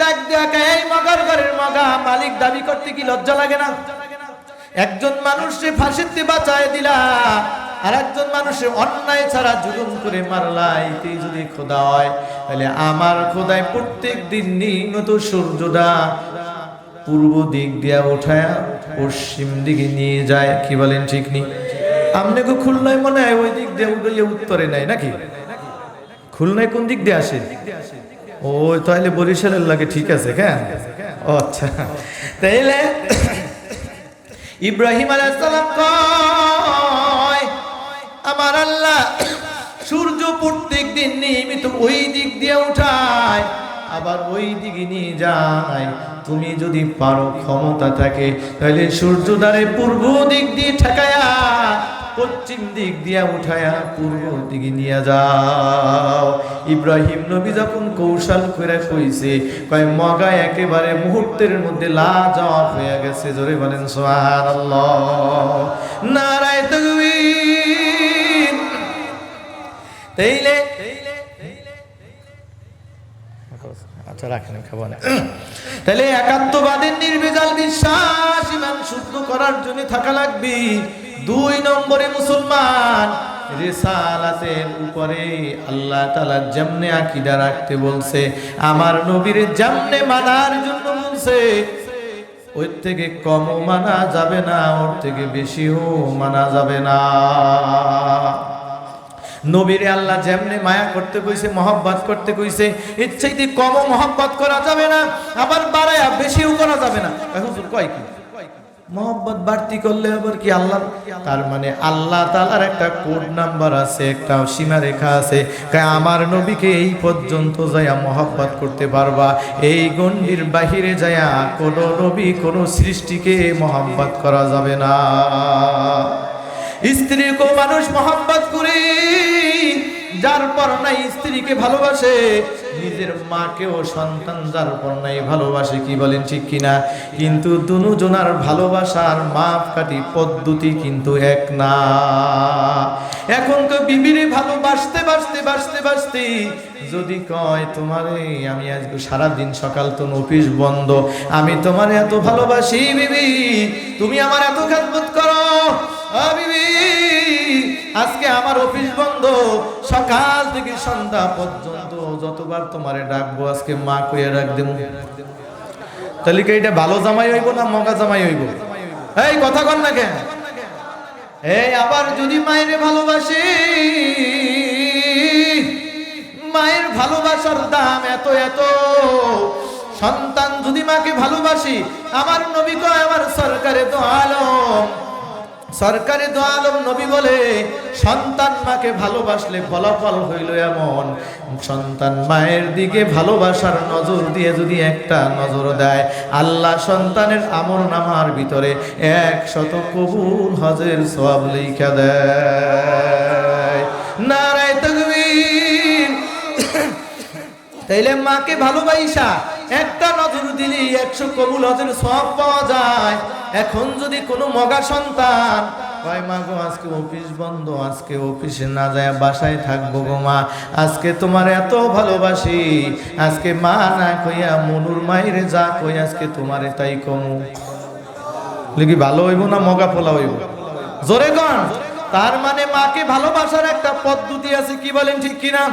S1: ডাক দেখ এই মগার ঘরের মগা, মালিক দাবি করতে কি লজ্জা লাগে না? একজন মানুষকে ফাঁসিতে বাঁচায় দিলা, আর একজন মানুষের অন্যায় ছাড়া জুলুম করে মারলাই তুই যদি খোদা হয়, তাহলে আমার খোদায় প্রত্যেক দিন নিয়মিত সূর্যটা পূর্ব দিক দিয়া উঠায় পশ্চিম দিকে নিয়ে যায়। কি বলেন ঠিক নি? আপনাকে খুলনায় মনে হয় ওই দিক দিয়ে উঠে উত্তরে নাই নাকি? খুলনায় কোন দিক দিয়ে আসে? ও তাহলে বরিশালের লাগে, ঠিক আছে। হ্যাঁ, ও আচ্ছা। তাইলে ইব্রাহিম আলাইহিস সালাম কয় আমার আল্লাহ সূর্য প্রত্যেক দিন নিয়মিত ওই দিক দিয়ে উঠায় আবার ওই দিকে নিয়ে যায়। তুমি যদি পারো, ক্ষমতা থাকে, তাহলে সূর্য দ্বারে পূর্ব দিক দিয়ে ঠেকায়া পশ্চিম দিক দিয়া উঠায়া পূর্ব দিকে নিয়ে যাও। ইব্রাহিম নবী যখন কৌশল করে কইছে, কয় মগা একেবারে মুহূর্তের মধ্যে লাজবাব হয়ে গেছে। জোরে বলেন সুবহানাল্লাহ, নারায়ে তাকবীর। তাইলে আচ্ছা রাখেন, খাবো না। তাহলে একাত্মবাদের নির্ভেজাল বিশ্বাস ইমান শুদ্ধ করার জন্য থাকা লাগবে। 2 নম্বরে মুসলমান রিসালাতের উপরে আল্লাহ তাআলা যেমনে আকীদা রাখতে বলছে, আমার নবীর যেমনে মানার জন্য বলছে, ওর থেকে কমও মানা যাবে না, ওর থেকে বেশিও মানা যাবে না। নবীরে আল্লাহ যেমনে মায়া করতে কইছে, মহব্বত করতে কইছে, এর চাইতে কমও মহব্বত করা যাবে না, আবার বাড়ায়া বেশিও করা যাবে না। হুজুর কয় কি? মহব্বত বাড়তি করলে আবার কি আল্লাহ? তার মানে আল্লাহ তাআলার একটা কোড নাম্বার আছে, একটা সীমারেখা আছে। আমার নবীকে এই পর্যন্ত যায়া মহব্বত করতে পারবা, এই গণ্ডির বাহিরে যায়া কোনো নবী কোনো সৃষ্টিকে মহব্বত করা যাবে না। স্ত্রীকেও মানুষ মহব্বত করে, যার পর নাই স্ত্রীকে ভালোবাসে, নিজের মাকেও সন্তান যার পর নাই ভালোবাসে। কি বলেন ঠিক কিনা? কিন্তু দুজনার ভালোবাসার মাপকাঠি পদ্ধতি কিন্তু এক না। এখন তো বিবিরে ভালোবাসতে বাসতে বাসতে বাসতে যদি কয় তোমারে আমি আজকে সারাদিন সকাল তো অফিস বন্ধ, আমি তোমারে এত ভালোবাসি বিবি, তুমি আমার এত খেদমত করো বিবি, আজকে আমার অফিস বন্ধ, সকাল থেকে সন্ধ্যা পর্যন্ত যতবার তোমারে ডাকবো আজকে মা কইয়া ডাক দেব। তাহলে কি এটা ভালো জামাই হইব না মগা জামাই হইব? এই কথা কন না কেন? এই আবার যদি মায়ের ভালোবাসি, মায়ের ভালোবাসার দাম এত এত, সন্তান যদি মাকে ভালোবাসি, আমার নবী কয়, আমার সরকারে তো আলম, সরকারে দো আলম নবী বলে, সন্তান মাকে ভালোবাসলে ফলাফল হইল এমন, সন্তান মায়ের দিকে ভালোবাসার নজর দিয়ে যদি একটা নজর দেয়, আল্লাহ সন্তানের আমলনামার ভিতরে 100 কবুল হজের সওয়াব লিখা দেয়। নারায়ে তাকবীর। তাইলে মাকে ভালোবাসা একটা নজর দিলি 100 কবুল হজের সওয়াব পাওয়া যায়। এখন যদি কোনো মগা সন্তান কয় মা গো আজকে অফিস বন্ধ, আজকে অফিসে না যায় বাসায় থাকবো গো মা, আজকে তোমার এত ভালোবাসি, আজকে মা না কইয়া মনুর মায়েরে যা কই আজকে তোমারে তাই কমু, কি ভালো হইব না মগা পোলা হইব? জোরে কন। তার মানে মাকে ভালোবাসার একটা পদ্ধতি আছে। কি বলেন ঠিক কিনা?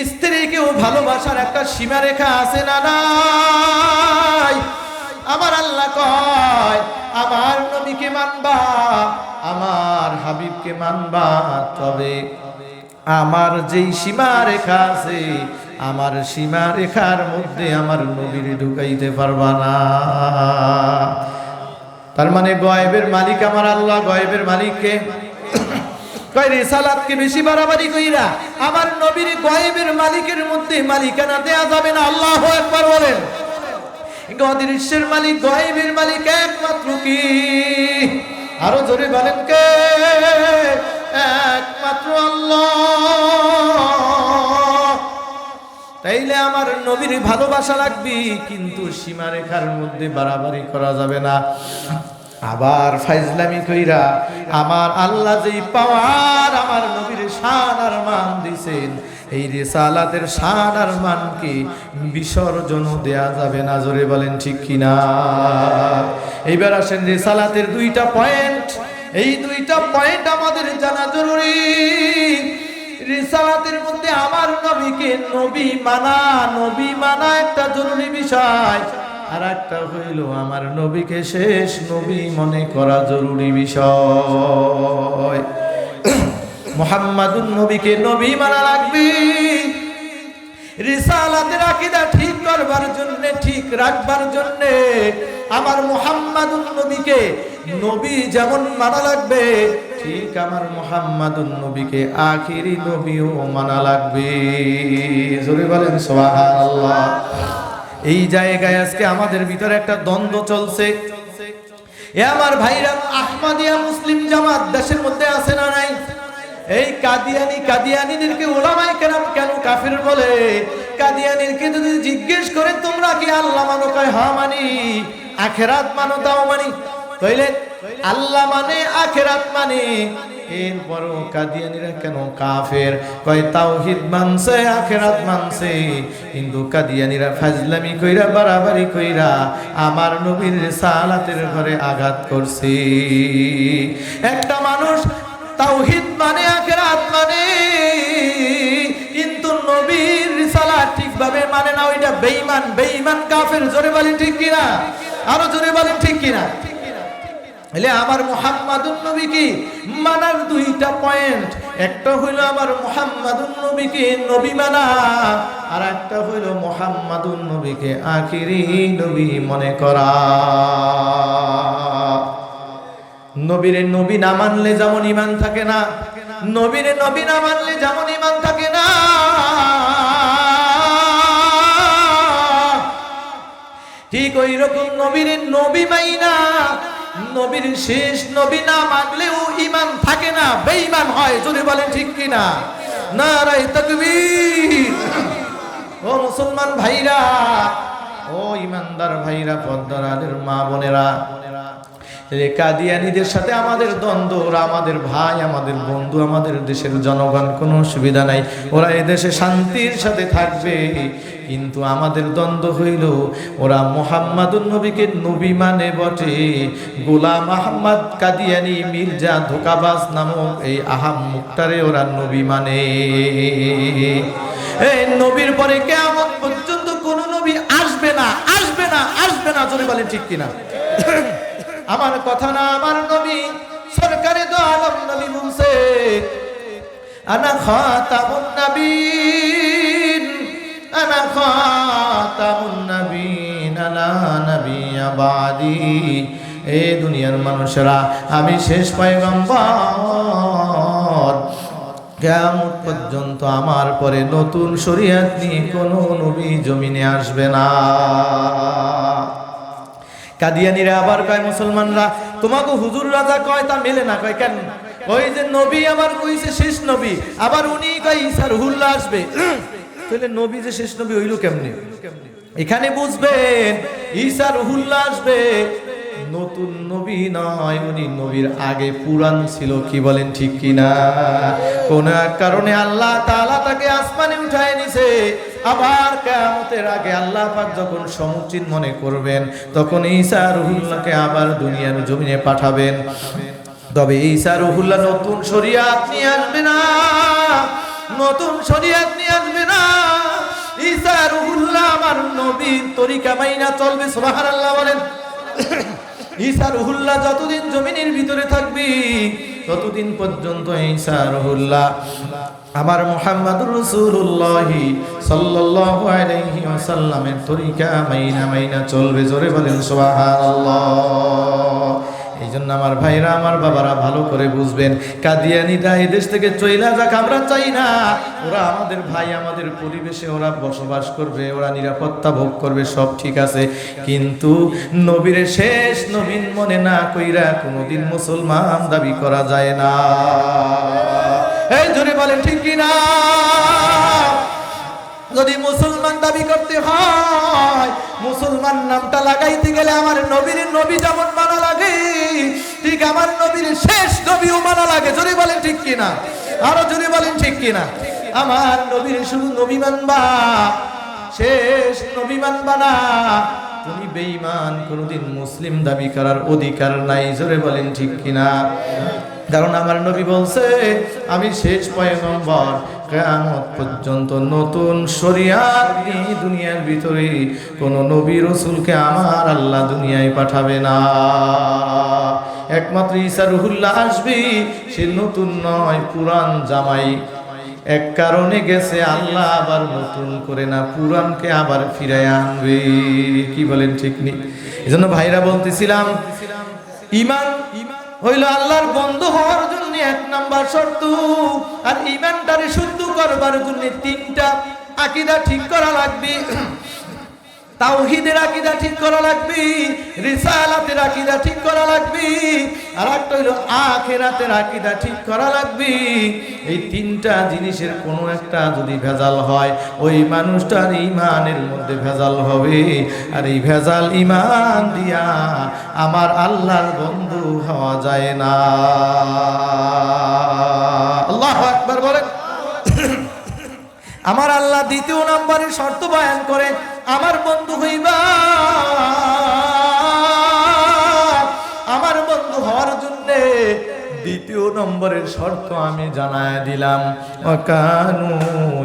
S1: স্ত্রীকেও ভালোবাসার একটা সীমারেখা আছে না নাই? আমার আল্লাহ কয় আমার নবীকে মানবা, আমার হাবিবকে মানবা, তবে আমার যেই সীমারেখা আছে, আমার সীমারেখার মধ্যে আমার নবীর ঢুকাইতে পারবা না। তার মানে গয়েবের মালিক আমার আল্লাহ, গয়েবের মালিককে কয় রিসালাতকে বেশি বাড়াবাড়ি কইরা আমার নবীর গয়েবের মালিকের মধ্যে মালিকানা দেয়া যাবে না। আল্লাহু আকবার বলেন। অদৃশ্যের মালিক, গয়েবের মালিক একমাত্র কি? আরো জোরে বলেন কে? একমাত্র আল্লাহ। তাইলে আমার নবীর ভালোবাসা লাগবে, কিন্তু সীমারেখার মধ্যে বাড়াবাড়ি করা যাবে না। আবার ফাইজলামি কইরা আমার আল্লাহ যেই পাওয়ার আমার নবীর শান আর মান দিছেন, এই রিসালাতের শান আর মানকে বিসর্জন দেয়া যাবে না। জোরে বলেন ঠিক কিনা? এইবার আসেন রিসালাতের 2টা পয়েন্ট। এই দুইটা পয়েন্ট আমাদের জানা জরুরি। রিসালাতের মধ্যে আমার নবীকে নবী মানা একটা জরুরি বিষয়, আর একটা হইল আমার নবীকে শেষ নবী মনে করা জরুরি বিষয়। মুহাম্মাদুন নবীকে নবী মানা লাগবে। রিসালাতের আকীদা ঠিক করবার জন্য, ঠিক রাখবার জন্য আমার মুহাম্মাদুন নবীকে নবী যেমন মানা লাগবে, ঠিক আমার মুহাম্মাদুন নবীকে আখিরি নবীও মানা লাগবে। জোরে বলেন সুবহানাল্লাহ। এই জায়গায় আজকে আমাদের ভিতরে একটা দ্বন্দ্ব চলছে। এ আমার ভাইরা, আহমদিয়া মুসলিম জামাত দেশের মধ্যে আছে না নাই? এই কাদিয়ানীদেরকে উলামায়ে কেরাম কেন কাফির বলে? কাদিয়ানীকে যদি জিজ্ঞেস করে তোমরা কি আল্লাহ মানো, কয় হ্যাঁ মানি। আখিরাত মানো, তাও মানি। কইলে আল্লাহ মানে আখিরাত মানে, এরপরও কাদিয়ানীরা কেন কাফের? কয় তাওহীদ মানছে, আখিরাত মানছে, কিন্তু কাদিয়ানীরা ফাজলামি কইরা, বাড়াবাড়ি কইরা আমার নবীর রিসালাতের ঘরে আঘাত করছে। একটা মানুষ তাওহীদ মানে, আখিরাত মানে, কিন্তু নবীর রিসালাত ঠিকভাবে মানে না, ওইটা বেঈমান কাফের। জোরে বলেন ঠিক কিনা? আরো জোরে বলেন ঠিক কিনা? এলে আমার মুহাম্মাদুন নবী কি মানার দুইটা পয়েন্ট, একটা হইল আমার মুহাম্মাদুন নবীকে নবী মানা, আর একটা হইল মুহাম্মাদুন নবীকে আখিরি নবী মনে করা। নবীরে নবী না মানলে যেমন ঈমান থাকে না, নবীরে নবী না মানলে যেমন ঈমান থাকে না, ঠিক ওই রকম নবীরে নবী মাইনা নবীর শেষ নবী না মানলেও ঈমান থাকে না, বেঈমান হয়। যদি বলেন ঠিক কিনা? নারায়ে তাকবীর। ও মুসলমান ভাইরা, ও ঈমানদার ভাইরা, পর্দার আলের মা বোনেরা, কাদিয়ানীদের সাথে আমাদের দ্বন্দ্ব। ওরা আমাদের ভাই, আমাদের বন্ধু, আমাদের দেশের জনগণ, কোনো অসুবিধা নাই, ওরা এদেশে শান্তির সাথে থাকবে। কিন্তু আমাদের দ্বন্দ্ব হইল, ওরা মুহাম্মাদুন নবীকে নবী মানে বটে, গোলাম আহমদ কাদিয়ানী মির্জা ধোকাবাজ নামক এই আহাম মুক্তারে ওরা নবী মানে। এই নবীর পরে কিয়ামত পর্যন্ত কোন নবী আসবে না, আসবে না, আসবে না। জোরে বলেন ঠিক কিনা? আমার কথা না, আমার নবী সরকারে দো আলম নবী বলছে, আনা খাতামুন নবীন, আনা খাতামুন নবীন, আলা নবিয়্যা বাদি। এ দুনিয়ার মানুষেরা, আমি শেষ পয়গম্বর, কিয়ামত পর্যন্ত আমার পরে নতুন শরীয়ত নিয়ে কোনো নবী জমিনে আসবে না। কাদিয়ানীরা আবার কয়, মুসলমানরা তোমাকে হুজুর রাজা কয়, তা মেলে না। কয় কেন? ওই যে নবী আবার কইছে শেষ নবী, আবার উনি কয় ঈসা রুহুল্লাহ আসবে। তাহলে নবী যে শেষ নবী হইল কেমনে? এখানে বুঝবেন, ঈসা রুহুল্লাহ আসবে, নতুন নবী নয়, উনি নবীর আগে পুরান ছিল। কি বলেন ঠিক কিনা? কোন এক কারণে আল্লাহ তাআলা তাকে আসমানে উঠায় নিছে। আবার কিয়ামতের আগে আল্লাহ পাক যখন সমুচিত মনে করবেন, তখন ঈসা রুহুল্লাহকে আবার দুনিয়ার জমিনে পাঠাবেন। তবে ঈসা রুহুল্লাহ নতুন শরীয়ত নিয়ে আসবে না, নতুন শরীয়ত নিয়ে আসবে না। ঈসা রুহুল্লাহ আমার নবীর তরিকা মাইনা চলবে। সুবহানাল্লাহ বলেন। ঈসা রুহুল্লাহ যতদিন জমিনের ভিতরে থাকবে, ততদিন পর্যন্ত ঈসা রুহুল্লাহ আমার মুহাম্মদুর রাসূলুল্লাহ সাল্লাল্লাহু আলাইহি ওয়াসাল্লামের তরিকা মাইনা চলবে। জোরে বলেন সুবহানাল্লাহ। এই জন্য আমার ভাইরা, আমার বাবারা ভালো করে বুঝবেন, কাদিয়ানীরা এই দেশ থেকে চইলা যাক, আমরা চাই না। ওরা আমাদের ভাই, আমাদের পরিবেশে ওরা বসবাস করবে, ওরা নিরাপত্তা ভোগ করবে, সব ঠিক আছে, কিন্তু নবীর শেষ নবীন মনে না কইরা কোনোদিন মুসলমান দাবি করা যায় না। এই জোরে বলেন ঠিক কিনা? যদি মুসলমান দাবি করতে হয়, মুসলমান নামটা লাগাইতে গেলে আমার নবীর নবী যেমন মানা লাগে, ঠিক আমার নবীর শেষ নবীও মানা লাগে। জোরে বলেন ঠিক কিনা? আরো জোরে বলেন ঠিক কিনা? আমার নবীর শুধু নবী মানবা, শেষ নবী মানবা না, তুমি বেঈমান, কোনোদিন মুসলিম দাবি করার অধিকার নাই। জোরে বলেন ঠিক কিনা? কারণ আমার নবী বলছে আমি শেষ পয়গম্বর, কিয়ামত পর্যন্ত নতুন শরিয়াত নিয়ে দুনিয়ার ভিতরে কোন নবী রাসূলকে আমার আল্লাহ দুনিয়ায় পাঠাবে না। একমাত্র ঈসা রুহুল্লাহ আসবে, সে নতুন নয়, পুরান জামাই। এক কারণে গেছে, আল্লাহ আবার নতুন করে না, পুরানকে আবার ফিরায় আনবে। কি বলেন ঠিক নেই? এজন্য ভাইরা বলতেছিলাম, ঈমান হইল আল্লাহর বন্ধু হওয়ার জন্য এক নাম্বার শর্ত। আর ঈমানটারে শুদ্ধ করবার জন্য তিনটা আকীদা ঠিক করা লাগবে। তাওহীদের আকীদা ঠিক করা লাগবে, রিসালাতের আকীদা ঠিক করা লাগবে, আর একটা হইল আখিরাতের আকীদা ঠিক করা লাগবে। এই তিনটা জিনিসের কোনো একটা যদি ভেজাল হয়, ওই মানুষটার ঈমানের মধ্যে ভেজাল হবে। আর এই ভেজাল ঈমান দিয়া আমার আল্লাহর বন্ধু হওয়া যায় না। আল্লাহু আকবার বলেন। আমার আল্লাহ দ্বিতীয় নম্বরের শর্ত বয়ান করে, আমার বন্ধু হইবা। আমার বন্ধু হওয়ার জন্য দ্বিতীয় নম্বরের শর্ত আমি জানায় দিলাম, ওয়াকানু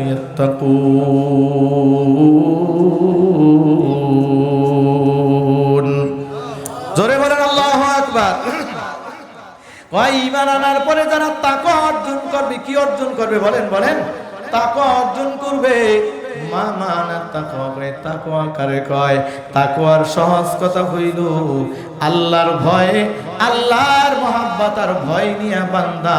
S1: ইয়াত্তাকুন। জোরে বলেন আল্লাহু আকবার। ওই ঈমান আনার পরে যারা তাকওয়া অর্জন করবে, কি অর্জন করবে বলেন? বলেন, তাকওয়া অর্জন করবে। তাকওয়া কারে কয়? তাকওয়ার সহজ কথা হইল আল্লাহর ভয়, আল্লাহর মহব্বত আর ভয় নিয়ে বান্দা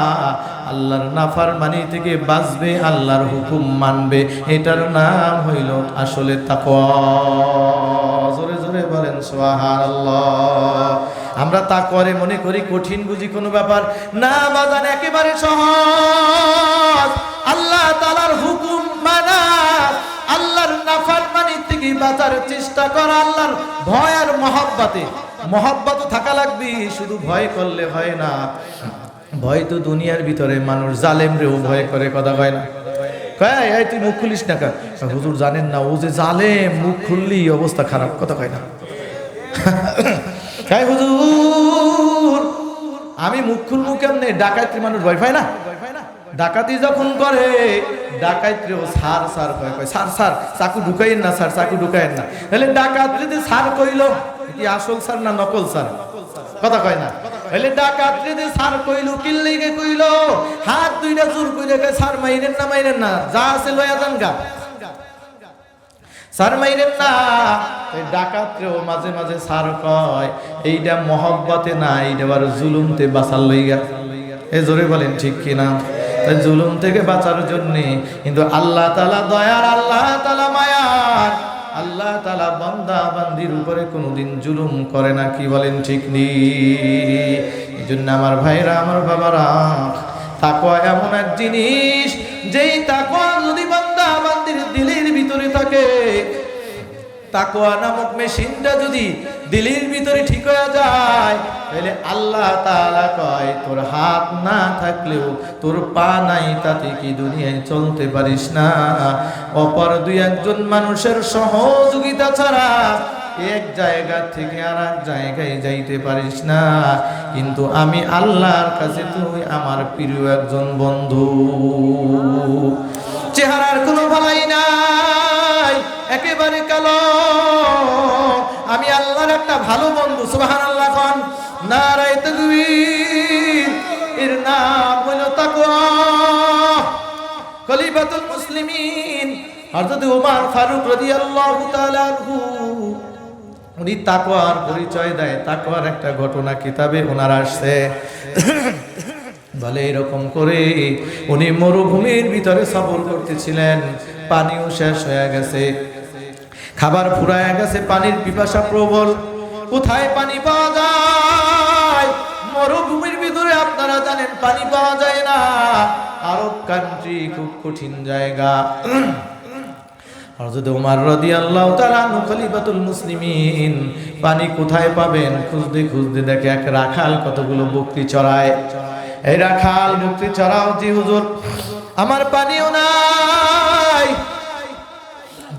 S1: আল্লাহর নাফরমানি থেকে বাঁচবে, আল্লাহর হুকুম মানবে। এটার নাম হইল আসলে তাকওয়া। জোরে জোরে বলেন সুবহানাল্লাহ। আমরা তাকওয়ারে মনে করি কঠিন, বুঝি কোনো ব্যাপার না। বাজান একেবারে সহজ। আল্লাহ তাআলার হুকুম মানা, আল্লাহর নাফরমানি থেকে বাঁচার চেষ্টা করা, আল্লাহর ভয় আর মহব্বত থাকা লাগবে। শুধু ভয় করলে হয় না। ভয় তো দুনিয়ার ভিতরে মানুষ জালেম রেও ভয় করে, কথা কয় না? কয় এই তুই মুখ খুলিস না। হুজুর জানেন না, ও যে জালেম, মুখ খুললেই অবস্থা খারাপ, কথা কয় না? কয় হুজুর আমি মুখ খুলবো কেমনে? ডাকাতি মানুষ ভয় পায় না? ডাকাতি যখন করে ডাকাইতেও সার সার কয়, কয় সার সার চাকু ঢুকাইন না, স্যার চাকু ঢুকাইন না। তাহলে ডাকাত যদি সার কইল, কি আসল সার না নকল সার? কথা কয় না? তাহলে ডাকাত যদি সার কইল, কিল্লিগে কইল, হাত দুইটা জোর কইলে কয় সার মাইরেন না, মাইরেন না, যা আছে লয়া যান গা, সার মাইরেন না। এই ডাকাতরেও মাঝে মাঝে সার কয়। এইটা মহব্বতে না, এইটা আবার জুলুমতে বাঁচার লইগা। এই জোরে বলেন ঠিক কিনা? তাই জুলুম থেকে বাঁচার জন্য কিন্তু আল্লাহ তাআলা দয়ার, আল্লাহ তাআলা মায়ার, আল্লাহ তাআলা বান্দা বান্দির উপরে কোনোদিন জুলুম করে না। কি বলেন ঠিক নেই? এই জন্য আমার ভাইরা, আমার বাবারা, তাকওয়া এমন এক জিনিস, যেই তাকওয়া যদি বান্দা বান্দির দিলের ভিতরে থাকে, তাকওয়া নামক মেশিনটা যদি দিলের ভিতরে ঠিক হয়ে যায়, তাহলে আল্লাহ তাআলা কয় তোর হাত না থাকলেও, তোর পা নাই, তাতে কি দুনিয়ায় চলতে পারিস না? অপর দুই একজন মানুষের সহযোগিতা ছাড়া এক জায়গা থেকে আর এক জায়গায় যাইতে পারিস না। কিন্তু আমি আল্লাহর কাছে তুই আমার প্রিয় একজন বন্ধু। চেহারার কোনো ভালাই নাই, একেবারে কালো, আমি আল্লাহর একটা ভালো বন্ধু। সুবহানাল্লাহ। কোন নারায়ে তাকবীর। এর নাম হলো তাকওয়া। খলিফাতুল মুসলিমিন হযরত ওমর ফারুক রাদিয়াল্লাহু তাআলা আনহু, উনি তাকওয়ার পরিচয় দেয়। তাকওয়ার একটা ঘটনা কিতাবে ওনার আসছে। বলে এরকম করে উনি মরুভূমির ভিতরে সফর করতেছিলেন, পানিও শেষ হয়ে গেছে, খাবার ফুরায় গেছে, পানির পিপাসা প্রবল। কোথায় পানি পাওয়া যায়? মরুভূমির ভিতরে আপনারা জানেন পানি পাওয়া যায় না। আরব কান্ট্রি খুব কঠিন জায়গা। হযরত ওমর রাদিয়াল্লাহু তাআলা আনহু খলিফাতুল মুসলিমিন পানি কোথায় পাবেন খুঁজতে খুঁজতে দেখে এক রাখাল কতগুলো বকরি চড়ায়। এই রাখাল বকরি চড়াও, জি হুজুর আমার পানিও নাই।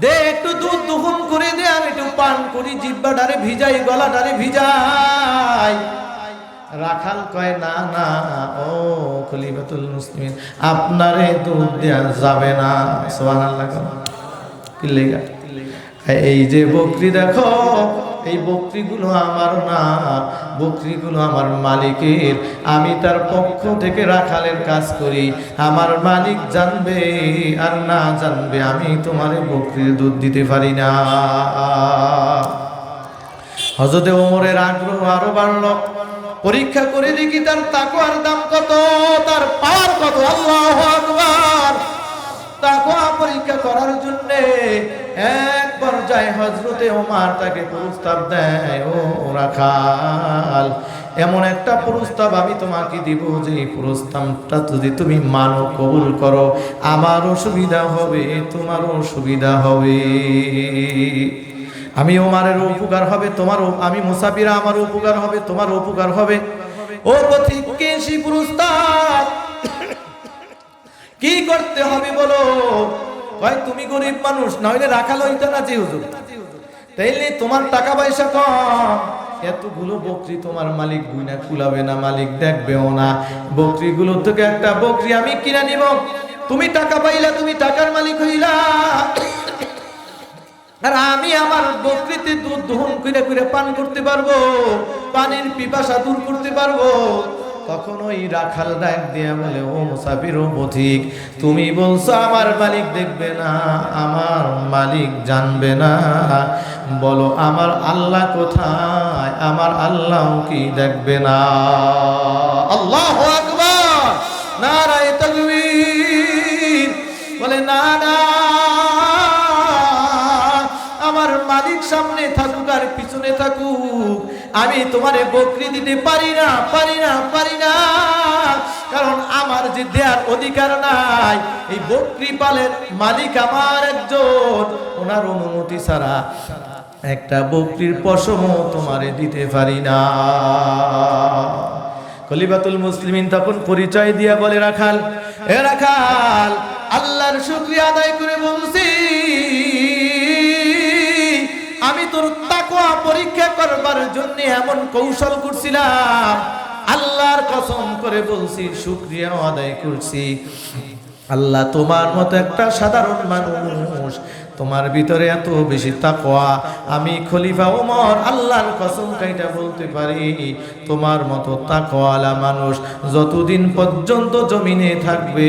S1: দে একটু দুধ দুহুম করে দে, আমি একটু পান করি, জিহ্বাটারে ভিজাই, গলাটারে ভিজাই। রাখাল কয় না না ও খলিফাতুল মুসলিমিন, আপনারে দুধ দেয়া যাবে না। সুবহানাল্লাহ। কি লেগা? এই যে বকরি দেখো, এই বকরিগুলো আমার না, বকরিগুলো আমার মালিকের। আমি তার পক্ষ থেকে রাখালের কাজ করি। আমার মালিক জানবে আর না জানবে, আমি তোমারে বকরির দুধ দিতে পারি না। হযরত ওমরের আগ্রহ আরো বাড়ল। পরীক্ষা করে দেখি তার তাকওয়ার দাম কত, তার পাওয়ার কত। আল্লাহু আকবার। তাকওয়া পরীক্ষা করার জন্য এক পর্যায়ে হযরতে ওমর তাকে প্রস্তাব দেয়, ও রাখাল, এমন একটা প্রস্তাব আমি তোমাকে দিব, যে প্রস্তাবটা যদি তুমি মানো, কবুল করো, আমারও সুবিধা হবে, তোমারও সুবিধা হবে। আমি ওমরের উপকার হবে, তোমারও, আমি মুসাফিরা আমারও উপকার হবে, তোমারও উপকার হবে। ও পথিক, কে সেই প্রস্তাব? কি করতে হবে বলো? কয় তুমি গরিব মানুষ, না হইলে রাখাল হইতো না যে হুজুর। তাইলে তোমার টাকা পয়সা কম, এতগুলো বকরি তোমার মালিক গুইনা কুলাবে না, মালিক দেখবেও না। বকরিগুলো থেকে একটা বকরি আমি কিনে নিব, তুমি টাকা পাইলা, তুমি টাকার মালিক হইলা, আর আমি আমার বকরিতে দুধ দহন করে করে পান করতে পারবো, পানির পিপাসা দূর করতে পারবো। তখন ওই রাখাল ডাক দিয়া বলে, ও মুসাফির, ও পথিক, তুমি বলছো আমার মালিক দেখবে না, আমার মালিক জানবে না, বলো আমার আল্লাহ কোথায়? আমার আল্লাহ কি দেখবে না? আল্লাহু আকবার, নারায়ে তাকবীর। বলে না না, আমার মালিক সামনে থাকুক আর পিছনে থাকুক, আমি তোমারে বকরি দিতে পারি না, পারি না, পারি না। কারণ আমার যে দেয়ার অধিকার নাই, এই বকরি পালের মালিক আমার একজন, ওনার অনুমতি ছাড়া একটা বকরির পশমও তোমারে দিতে পারি না। খলিফাতুল মুসলিমিন তখন পরিচয় দিয়া বলে, রাখাল, এ রাখাল, আল্লাহর শুকরিয়া আদায় করে বলছি, আমি তোর তাকওয়া পরীক্ষা করবার জন্য এমন কৌশল করছিলাম, আল্লাহর কসম করে বলছি, শুকরিয়া আদায় করছি। আল্লাহ তোমার মতো একটা সাধারণ মানুষ, তোমার ভিতরে এত বেশি তাকওয়া, আমি খলিফা ওমর আল্লাহর কসম কাইটা বলতে পারি, তোমার মতো তাকওয়ালা মানুষ যতদিন পর্যন্ত জমিনে থাকবে,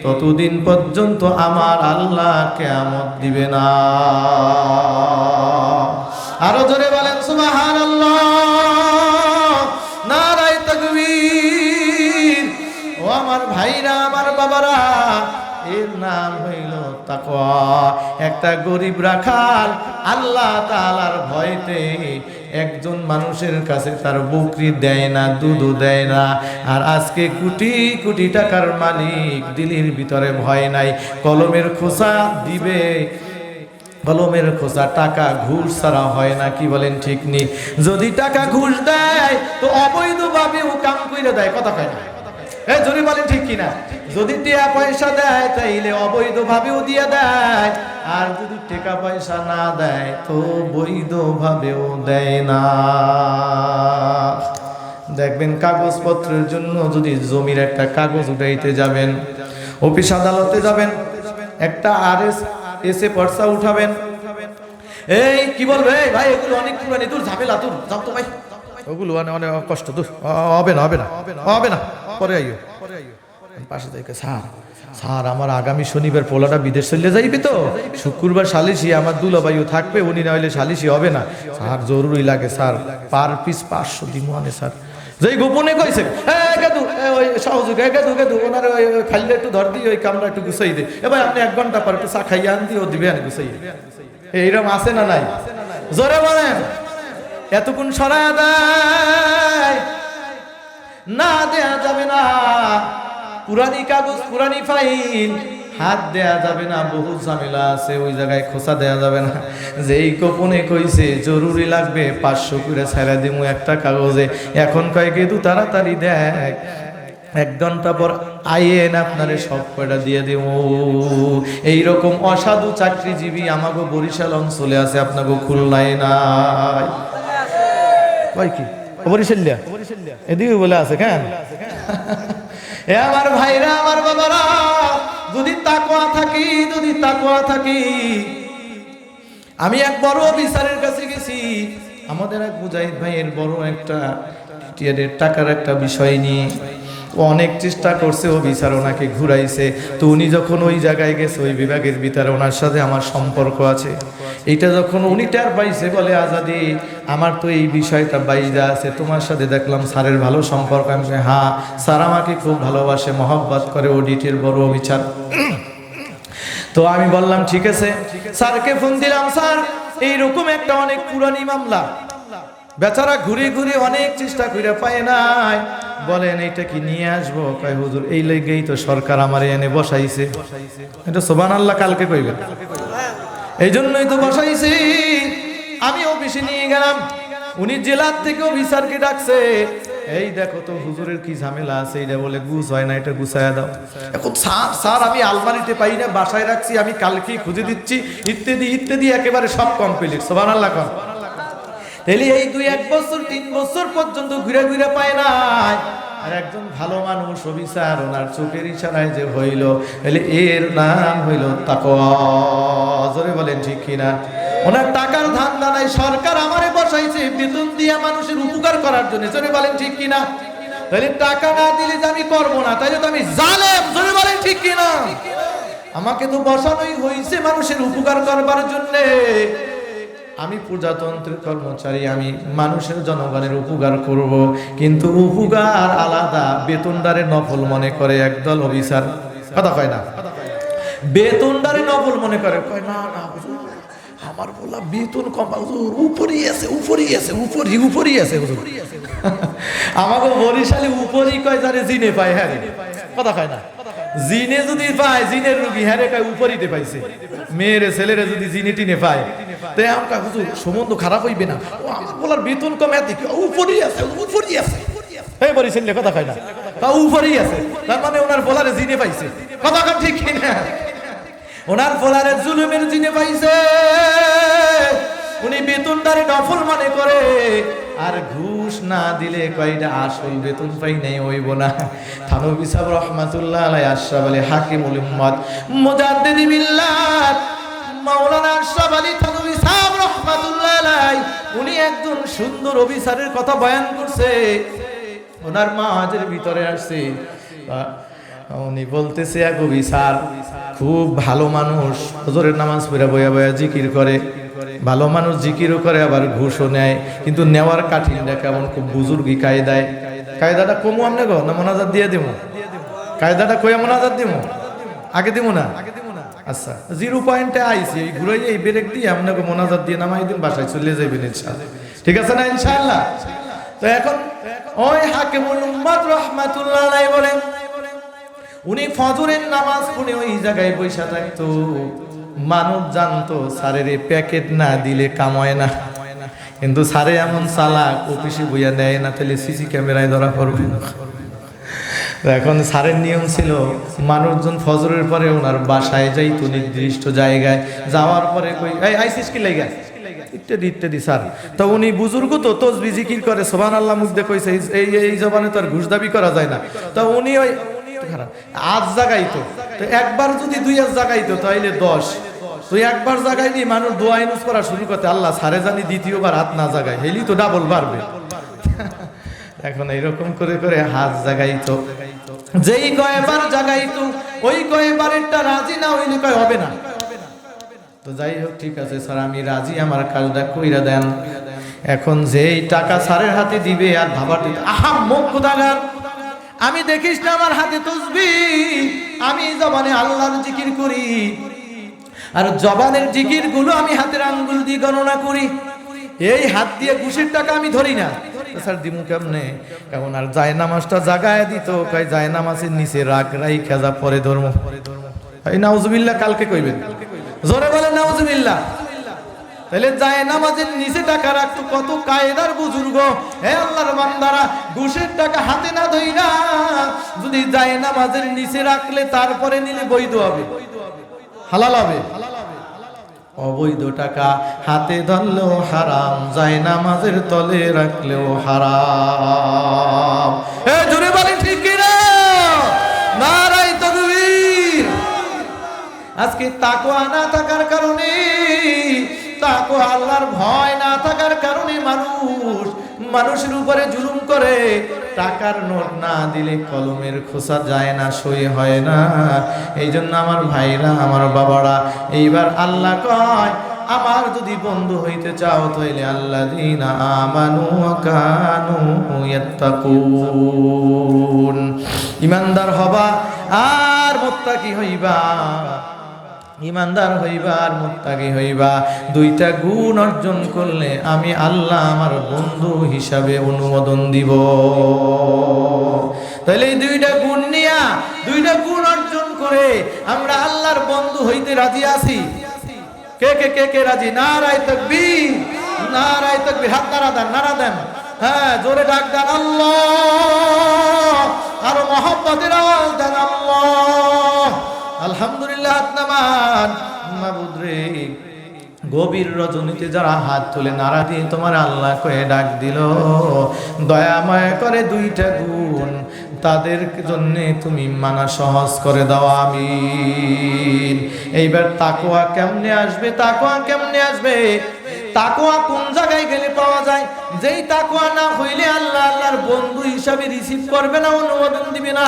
S1: ততদিন পর্যন্ত আমার আল্লাহ কিয়ামত দিবে না। আরো জোরে বলেন সুবহানাল্লাহ, নারায়ে তাকবীর। ও আমার ভাইরা, আমার বাবারা, এর নাম হইল তাকওয়া। একটা গরিব রাখাল আল্লাহ তাআলার ভয়তে একজন মানুষের কাছে তার বকরি দেয় না, দুধও দেয় না, আর আজকে কোটি কোটি টাকার মালিক, দিলের ভিতরে ভয় নাই, কলমের খোসা দিবে, কলমের খোসা টাকা ঘুষ ছাড়া হয় না। কি বলেন ঠিক নেই? যদি টাকা ঘুষ দেয় তো অবৈধভাবেও কাম কইরা দেয়, কথা কয় না? এই জোরে বলেন ঠিক কিনা? যদি টাকা পয়সা দেয় তাইলে অবৈধভাবেও দিয়ে দেয়, আর যদি টাকা পয়সা না দেয় তো বৈধভাবেও দেয় না। দেখবেন কাগজপত্রের জন্য যদি জমির একটা কাগজ উঠাইতে যাবেন, অফিস আদালতে যাবেন, একটা এসে পর্চা উঠাবেন, এই কি বলবে, এই ভাই এগুলো অনেক পুরানি, দূর ঝামেলা, দূর যাও তো ভাই, ওগুলো অনেক কষ্ট, দূর হবে না, হবে না, হবে না, পরে আইও। পাশে থেকে, স্যার আমার আগামী শনিবার পোলাটা বিদেশ চলে যাইবে, তো শুক্রবার সালিশি, আমার দুলাভাইও থাকবে, উনি না হইলে সালিশি হবে না। স্যার জরুরি লাগে স্যার, পার পিস 500 দিন মানে স্যার। যেই গোপনে কইছে, ওই সহযোগ ওনার খাইলে একটু ধর দিয়ে ওই কামরা একটু গুছাই দে, এবার আপনি 1 ঘন্টা পর একটু চা খাইয়া আন দিয়ে ও দিবে গুছাই। এইরকম আছে না নাই? জোরে বলেন। এতক্ষণ সরায় দেয় না, দেয়া যাবে না। পুরানি কাগজ, পুরানি ফাইল হাত দেয়া যাবে না, বহু ঝামেলা আছে, ওই জায়গায় খোসা দেয়া যাবে না। যেই গোপনে কইছে জরুরি লাগবে 500 করে ছাড়া দিমু একটা কাগজে, এখন কয় কিন্তু তাড়াতাড়ি দেখ, 1 ঘন্টা পর আইয়েন আপনারে সব কয়টা দিয়ে দেব। এইরকম অসাধু চাকরিজীবী আমাগো বরিশাল অঞ্চলে আছে, আপনাগো খুলনায় নাই। কয় কি বরিশালিয়া এদিকে বলে আছে কেন? এ আমার ভাইরা, আমার বাবারা, যদি তাকওয়া থাকি, যদি তাকওয়া থাকি। আমি এক বড় অফিসারের কাছে গেছি, আমাদের এক মুজাহিদ ভাইয়ের বড় একটা টাকার একটা বিষয় নিয়ে অনেক চেষ্টা করছে, ও বিচার ওনাকে ঘুরাইছে। তো উনি যখন ওই জায়গায় গেছে, ওই বিভাগের ভিতরে ওনার সাথে আমার সম্পর্ক আছে, এইটা যখন উনি টের পাইছে, বলে আজাদি আমার তো এই বিষয়টা বাইজা আছে, তোমার সাথে দেখলাম স্যারের ভালো সম্পর্ক। আমি হ্যাঁ, স্যার আমাকে খুব ভালোবাসে, মহব্বত করে, অডিটের বড় বিচার। তো আমি বললাম ঠিক আছে, স্যারকে ফোন দিলাম, স্যার এইরকম একটা অনেক পুরানি মামলা, বেচারা ঘুরে ঘুরে অনেক চেষ্টা করে পায় নাই, বলেন এইটা কি নিয়ে আসবো? কয় হুজুর এই লেগেই তো সরকার আমারে এনে বসাইছে। এটা সুবহানাল্লাহ কালকে কইবেন, এই জন্যই তো বসাইছি। আমি অফিসে নিয়ে গেলাম, উনি জেলার থেকে অফিসারকে ডাকছে, এই দেখো তো হুজুরের কি ঝামেলা আছে, এটা বলে গুছ হয় না, এটা গুছায়া দাও। এখন স্যার আমি আলমারিতে পাই না, বাসায় রাখছি, আমি কালকেই খুঁজে দিচ্ছি, ইত্যাদি ইত্যাদি, একেবারে সব কমপ্লিট। সুবহানাল্লাহ কোন। তাহলে এই 2-1 বছর 3 বছর পর্যন্ত ঘুরে ঘুরে পায় নাই। আর একজন ভালো মানুষ অফিসার, ওনার চোখের ইশারায় যে হইল, তাহলে এর নাম হইল তাকওয়া। জোরে বলেন ঠিক কিনা? ওনার টাকার ধান্দা নাই, সরকার আমারে বসাইছে বেতন দিয়া মানুষের উপকার করার জন্য। জোরে বলেন ঠিক কিনা? তাহলে টাকা না দিলে যে আমি করবো না, তাইলে তো আমি জালেম। জোরে বলেন ঠিক কিনা? আমাকে তো বসানোই হইছে মানুষের উপকার করবার জন্যে। আমি প্রজাতন্ত্রের কর্মচারী, আমি মানুষের জনগণের উপকার করব, কিন্তু উপকার আলাদা, বেতনদারে নফল মনে করে একদল অফিসার। কথা কয় না, বেতনদারে নফল মনে করে। কয় না না হুজুর, আমার বলা বেতন কম, হুজুর উপরই আছে, উপরই আছে, উপরই আছে হুজুর। আমাকে বরিশালে উপরই কয়, যারে জিনে পায়। হ্যাঁ রে, কথা কয় না, জিনে যদি পায়, জিনের রুগী, হ্যাঁ রে কয় উপরিতে পাইছে। মেয়েরে ছেলেরে যদি জিনে টিনে পায়, তো এখন কয় হুজুর সম্বন্ধ খারাপ হইবে না, ও আমার বলার বেতন কম, এত উপরই আছে, উপরই আছে। এই বরিশালে কথা কয় না, তা উপরই আছে, তার মানে ওনার বলারে জিনে পাইছে। কথা কন ঠিক কিনা? ওনার বলারে জুলুমের জিনে পাইছে, উনি বেতনদারে নফল মনে করে। আর ঘুষ না দিলে কয়টা আসল বেতন পাই নাই হইব না। থানভী সাহেব রহমাতুল্লাহ আলাইহি, আশরাফ আলী হাকিমুল উম্মত, মুজাদ্দিদ মিল্লাত মাওলানা আশরাফ আলী থানভী সাহেব রহমাতুল্লাহ আলাইহি, উনি একজন সুন্দর অফিসারের কথা বয়ান করছে। ওনার মাঝের ভিতরে আসছে, উনি বলতেছে এক অফিসার খুব ভালো মানুষ, হুজুরের নামাজ পড়ে বয়া বয়া জিকির করে, ভালো মানুষ জিকিরও করে, আবার ঘুষও নেয়, কিন্তু নেওয়ার কাঠিনটা কেমন, খুব বুজুর্গি কায়দায়। কায়দাটা কমু আমনে গো না মোনাজাত দিয়ে দিব? কায়দাটা কইয়া মোনাজাত দিব? আগে দিব না? আচ্ছা, 0 পয়েন্টে আইছি, এই ঘুরাই এই ব্রেক দিয়ে আপনাকে মোনাজাত দিয়ে নামাই দিন, বাসায় চলে যাবেন ইনশাআল্লাহ। ঠিক আছে না ইনশাআল্লাহ? তো এখন ওই হাকিমুল উম্মত রাহমাতুল্লাহ আলাইহি বলেন, উনি ফজরের নামাজ পড়ে ওই জায়গায় বসে থাকতো। মানুষ জানতো স্যারের প্যাকেট না দিলে কামায় না, কিন্তু স্যারে এমন চালাক, অফিসে বইয়া দেয় না, তাহলে সিসি ক্যামেরায় ধরা পড়বে। এখন স্যারের নিয়ম ছিল, মানুষজন ফজরের পরে ওনার বাসায় যাইতো নির্দিষ্ট জায়গায়, যাওয়ার পরে কই আইসিস কি লাগা ইত্যাদি ইত্যাদি। স্যার তো উনি বুজুর্গ, তো তসবিহ জিকির করে, সুবহানাল্লাহ মুখ দিয়ে কইছে, এই জবানে তো আর ঘুষ দাবি করা যায় না। তো উনি ওই আজ জাগাইতো, তো একবার যদি 2 জাগাইতো তাইলে 10, তো একবার জাগাই দিয়ে মানুষ দোয়া ইনুস করা শুরু করতে, আল্লাহ সারে জানি দ্বিতীয়বার হাত না জাগায়, হেলি তো ডাবল বাড়বে। এখন এইরকম করে করে হাত জাগাইতো, যেই কয়বার জাগাইতো ওই কয়বারেরটা রাজি না হইলে কয় হবে না। তো যাই হোক, ঠিক আছে স্যার আমি রাজি, আমার কাজটা কইরা দেন। এখন যেই টাকা স্যারের হাতে দিবে আর ভাবাতে, আহা মুখ খোদাগার, আমি দেখিস না আমার হাতে তসবিহ, আমি জবানে আল্লাহর জিকির করি, আর জবানের জিকির গুলো আমি হাতের আঙ্গুল দিয়ে গণনা করি, এই হাত দিয়ে ঘুষের টাকা আমি ধরি না। স্যার দিমু কেমনে? এখন আর জায়নামাজটা জাগায় দিত, কয় জায়নামাজের নিচে রাগ রাই খেজা পরে ধর্ম। এই নাউজুবিল্লাহ কালকে কইবেন, জোরে বলেন নাউজুবিল্লাহ। তাহলে যায় নামাজের নিচে টাকা রাখতো কত কায়দার বুজুর্গ। হে আল্লাহর বান্দারা, ঘুষের টাকা হাতে না ধইরা যদি যায় নামাজের নিচে রাখলে তারপরে নিলে বৈধ হবে, হালাল হবে। অবৈধ টাকা হাতে ধরলেও হারাম, যায় নামাজের তলে রাখলেও হারাম। এ জোরে বলেন ঠিক কি না? নারায়ে তাকবীর। আজকে তাকওয়া না থাকার কারণে, তাকওয়া আল্লাহর ভয় না থাকার কারণে মানুষের উপরে জুলুম করে। টাকার নোট না দিলে কলমের খোসা যায় না, সই হয় না। এই জন্য আমার ভাইরা, আমার বাবারা, এইবার আল্লাহ কয়, আমার যদি বন্ধু হইতে চাও তাইলে আল্লাযীনা আমানু ওয়া কানু ইয়াত্তাকুন, ঈমানদার হবা আর মুত্তাকি হইবা। ঈমানদার হইবা আর মুত্তাকি হইবা, দুইটা গুণ অর্জন করলে আমি আল্লাহ আমার বন্ধু হিসাবে অনুমোদন দিব। তাহলে এই দুইটা গুণ নিয়া, দুইটা গুণ অর্জন করে আমরা আল্লাহর বন্ধু হইতে রাজি আছি। কে কে কে কে রাজি? নারায়ে তাকবীর, নারায়ে তাকবীর। হাত নাড়া দেন, নাড়া দেন। হ্যাঁ, জোরে ডাক দেন আল্লাহ, আর মহব্বতের আওয়াজ দেন আল্লাহ। আলহামদুলিল্লাহ। নামান মাবুদ রে, গভীর রজনীতে যারা হাত তুলে নাড়া দিয়ে তোমার আল্লাহ কয়ে ডাক দিল, দয়া মায়া করে দুইটা গুণ তাদের জন্য তুমি মানা সহজ করে দাও, আমিন। এইবার তাকওয়া কেমনে আসবে? তাকওয়া কেমনে আসবে? তাকওয়া কোন জায়গায় গেলে পাওয়া যায়? যেই তাকওয়া না হইলে আল্লাহ আল্লাহর বন্ধু হিসাবে রিসিভ করবে না, অনুমোদন দিবে না।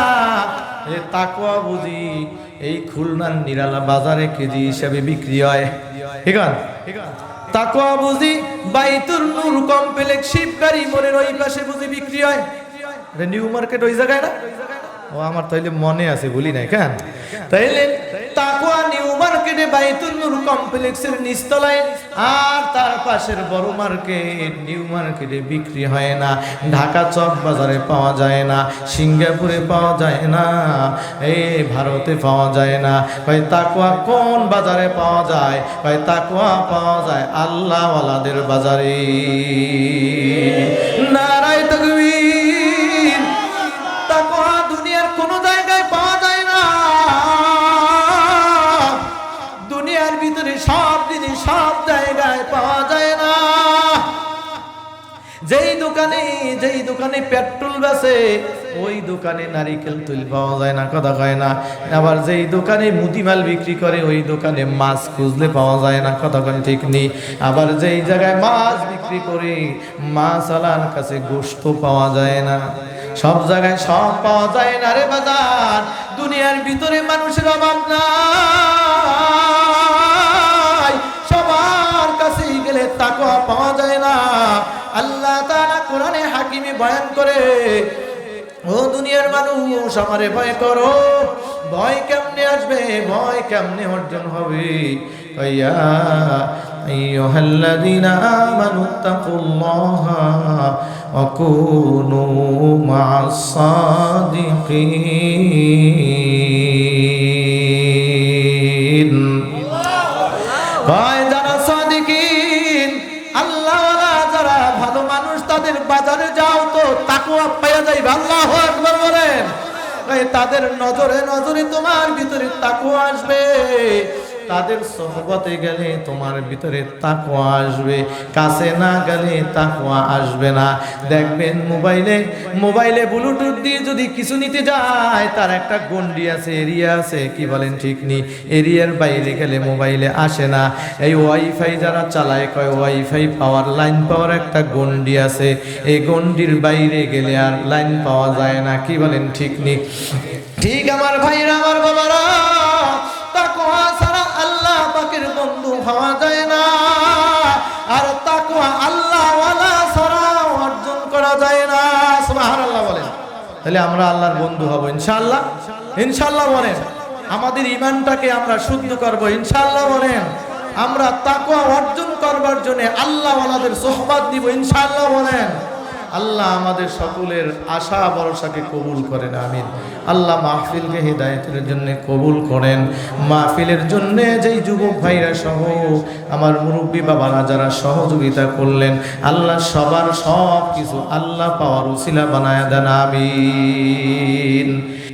S1: এই তাকওয়া বুঝি এই খুলনার নিরালা বাজারে কেজি হিসাবে বিক্রি হয়। ঠিক আছে? তাকওয়া বুঝি বাইতুল নূর কমপ্লেক্স শিবগাড়ি মোড়ের ওই পাশে বুঝি বিক্রি হয়। নিউ মার্কেট ওই জায়গায় না? ও আমার তাইলে মনে আছে, ভুলি নাই কেন? তাইলে তাকওয়া নিউ মার্কেটে বাইতুল নূর কমপ্লেক্সের নিচতলায়, আর তার পাশের বড় মার্কেট নিউ মার্কেটে বিক্রি হয় না। ঢাকা চক বাজারে পাওয়া যায় না, সিঙ্গাপুরে পাওয়া যায় না, এই ভারতে পাওয়া যায় না। ভাই তাকওয়া কোন বাজারে পাওয়া যায়? ভাই তাকওয়া পাওয়া যায় আল্লাহওয়ালাদের বাজারে। নারায়ে তাকবীর। তাকওয়া দুনিয়ার কোন জায়গায় পাওয়া যায় না। দুনিয়ার ভিতরে সব জিনিস সব জায়গায় পাওয়া যায় না। যেই দোকানে পেট্রোল বেচে ওই দোকানে নারিকেল তেল পাওয়া যায় না, কথা কয় না। আবার যেই দোকানে মুদিমাল বিক্রি করে ওই দোকানে মাছ খুঁজলে পাওয়া যায় না, কথা কয় ঠিক নেই। আবার যেই জায়গায় মাছ বিক্রি করে মাছওয়ালার কাছে গোশত পাওয়া যায় না। সব জায়গায় সব পাওয়া যায় না রে বাজার। দুনিয়ার ভিতরে মানুষের অভাব নাই, সবার কাছেই গেলে তাকওয়া পাওয়া যায় না। আল্লাহ তাআলা কোরআনে হাকিমে বয়ান করে, ও দুনিয়ার মানুষ আমারে ভয় করো। ভয় কেমনে আসবে? ভয় কেমনে অর্জন হবে? ইয়া আইয়ুহাল্লাযীনা আমানুত্তাকুল্লাহা ওয়া কুনু মা'আস সাদিকিন। ভাই যারা সাদিকিন, আল্লাহওয়ালা যারা ভালো মানুষ, তাদের বাজারে যাও তো তাকওয়া পাওয়া যায়। আল্লাহু আকবার বলেন। তাদের নজরে নজরে তোমার ভিতরে তাকওয়া আসবে। তাদের সোহবতে গেলে তোমার ভিতরে তাকওয়া আসবে, কাছে না গেলে তাকওয়া আসবে না। দেখবেন মোবাইলে ব্লুটুথ দিয়ে যদি কিছু নিতে যায়, তার একটা গন্ডি আছে, এরিয়া আছে, কি বলেন ঠিক নেই? এরিয়ার বাইরে গেলে মোবাইলে আসে না। এই ওয়াইফাই যারা চালায় কয় ওয়াইফাই পাওয়ার, লাইন পাওয়ার একটা গন্ডি আছে, এই গন্ডির বাইরে গেলে আর লাইন পাওয়া যায় না, কি বলেন ঠিক নেই? ঠিক আমার ভাইরা, আমার বাবারা, তাকওয়া ছাড়া আল্লাহ পাকের বন্ধু হওয়া যায় না। আর তাকওয়া আল্লাহওয়ালা ছাড়া অর্জন করা যায় না। সুবহানাল্লাহ বলেন। তাহলে আমরা আল্লাহর বন্ধু হব ইনশাআল্লাহ। ইনশাআল্লাহ বলেন। আমাদের ঈমানটাকে আমরা শুদ্ধ করব ইনশাআল্লাহ বলেন। আমরা তাকওয়া অর্জন করবার জন্য আল্লাহওয়ালাদের সোহবত নিব ইনশাআল্লাহ বলেন। আল্লাহ আমাদের সকলের আশা ভরসাকে কবুল করেন, আমিন। আল্লাহ মাহফিলকে হিদায়াতের জন্য কবুল করেন। মাহফিলের জন্য যেই যুবক ভাইরা সহ আমার মুরব্বী বাবারা যারা সহযোগিতা করলেন, আল্লাহ সবার সব কিছু আল্লাহ পাওয়ার উসিলা বানায়া দেন, আমিন।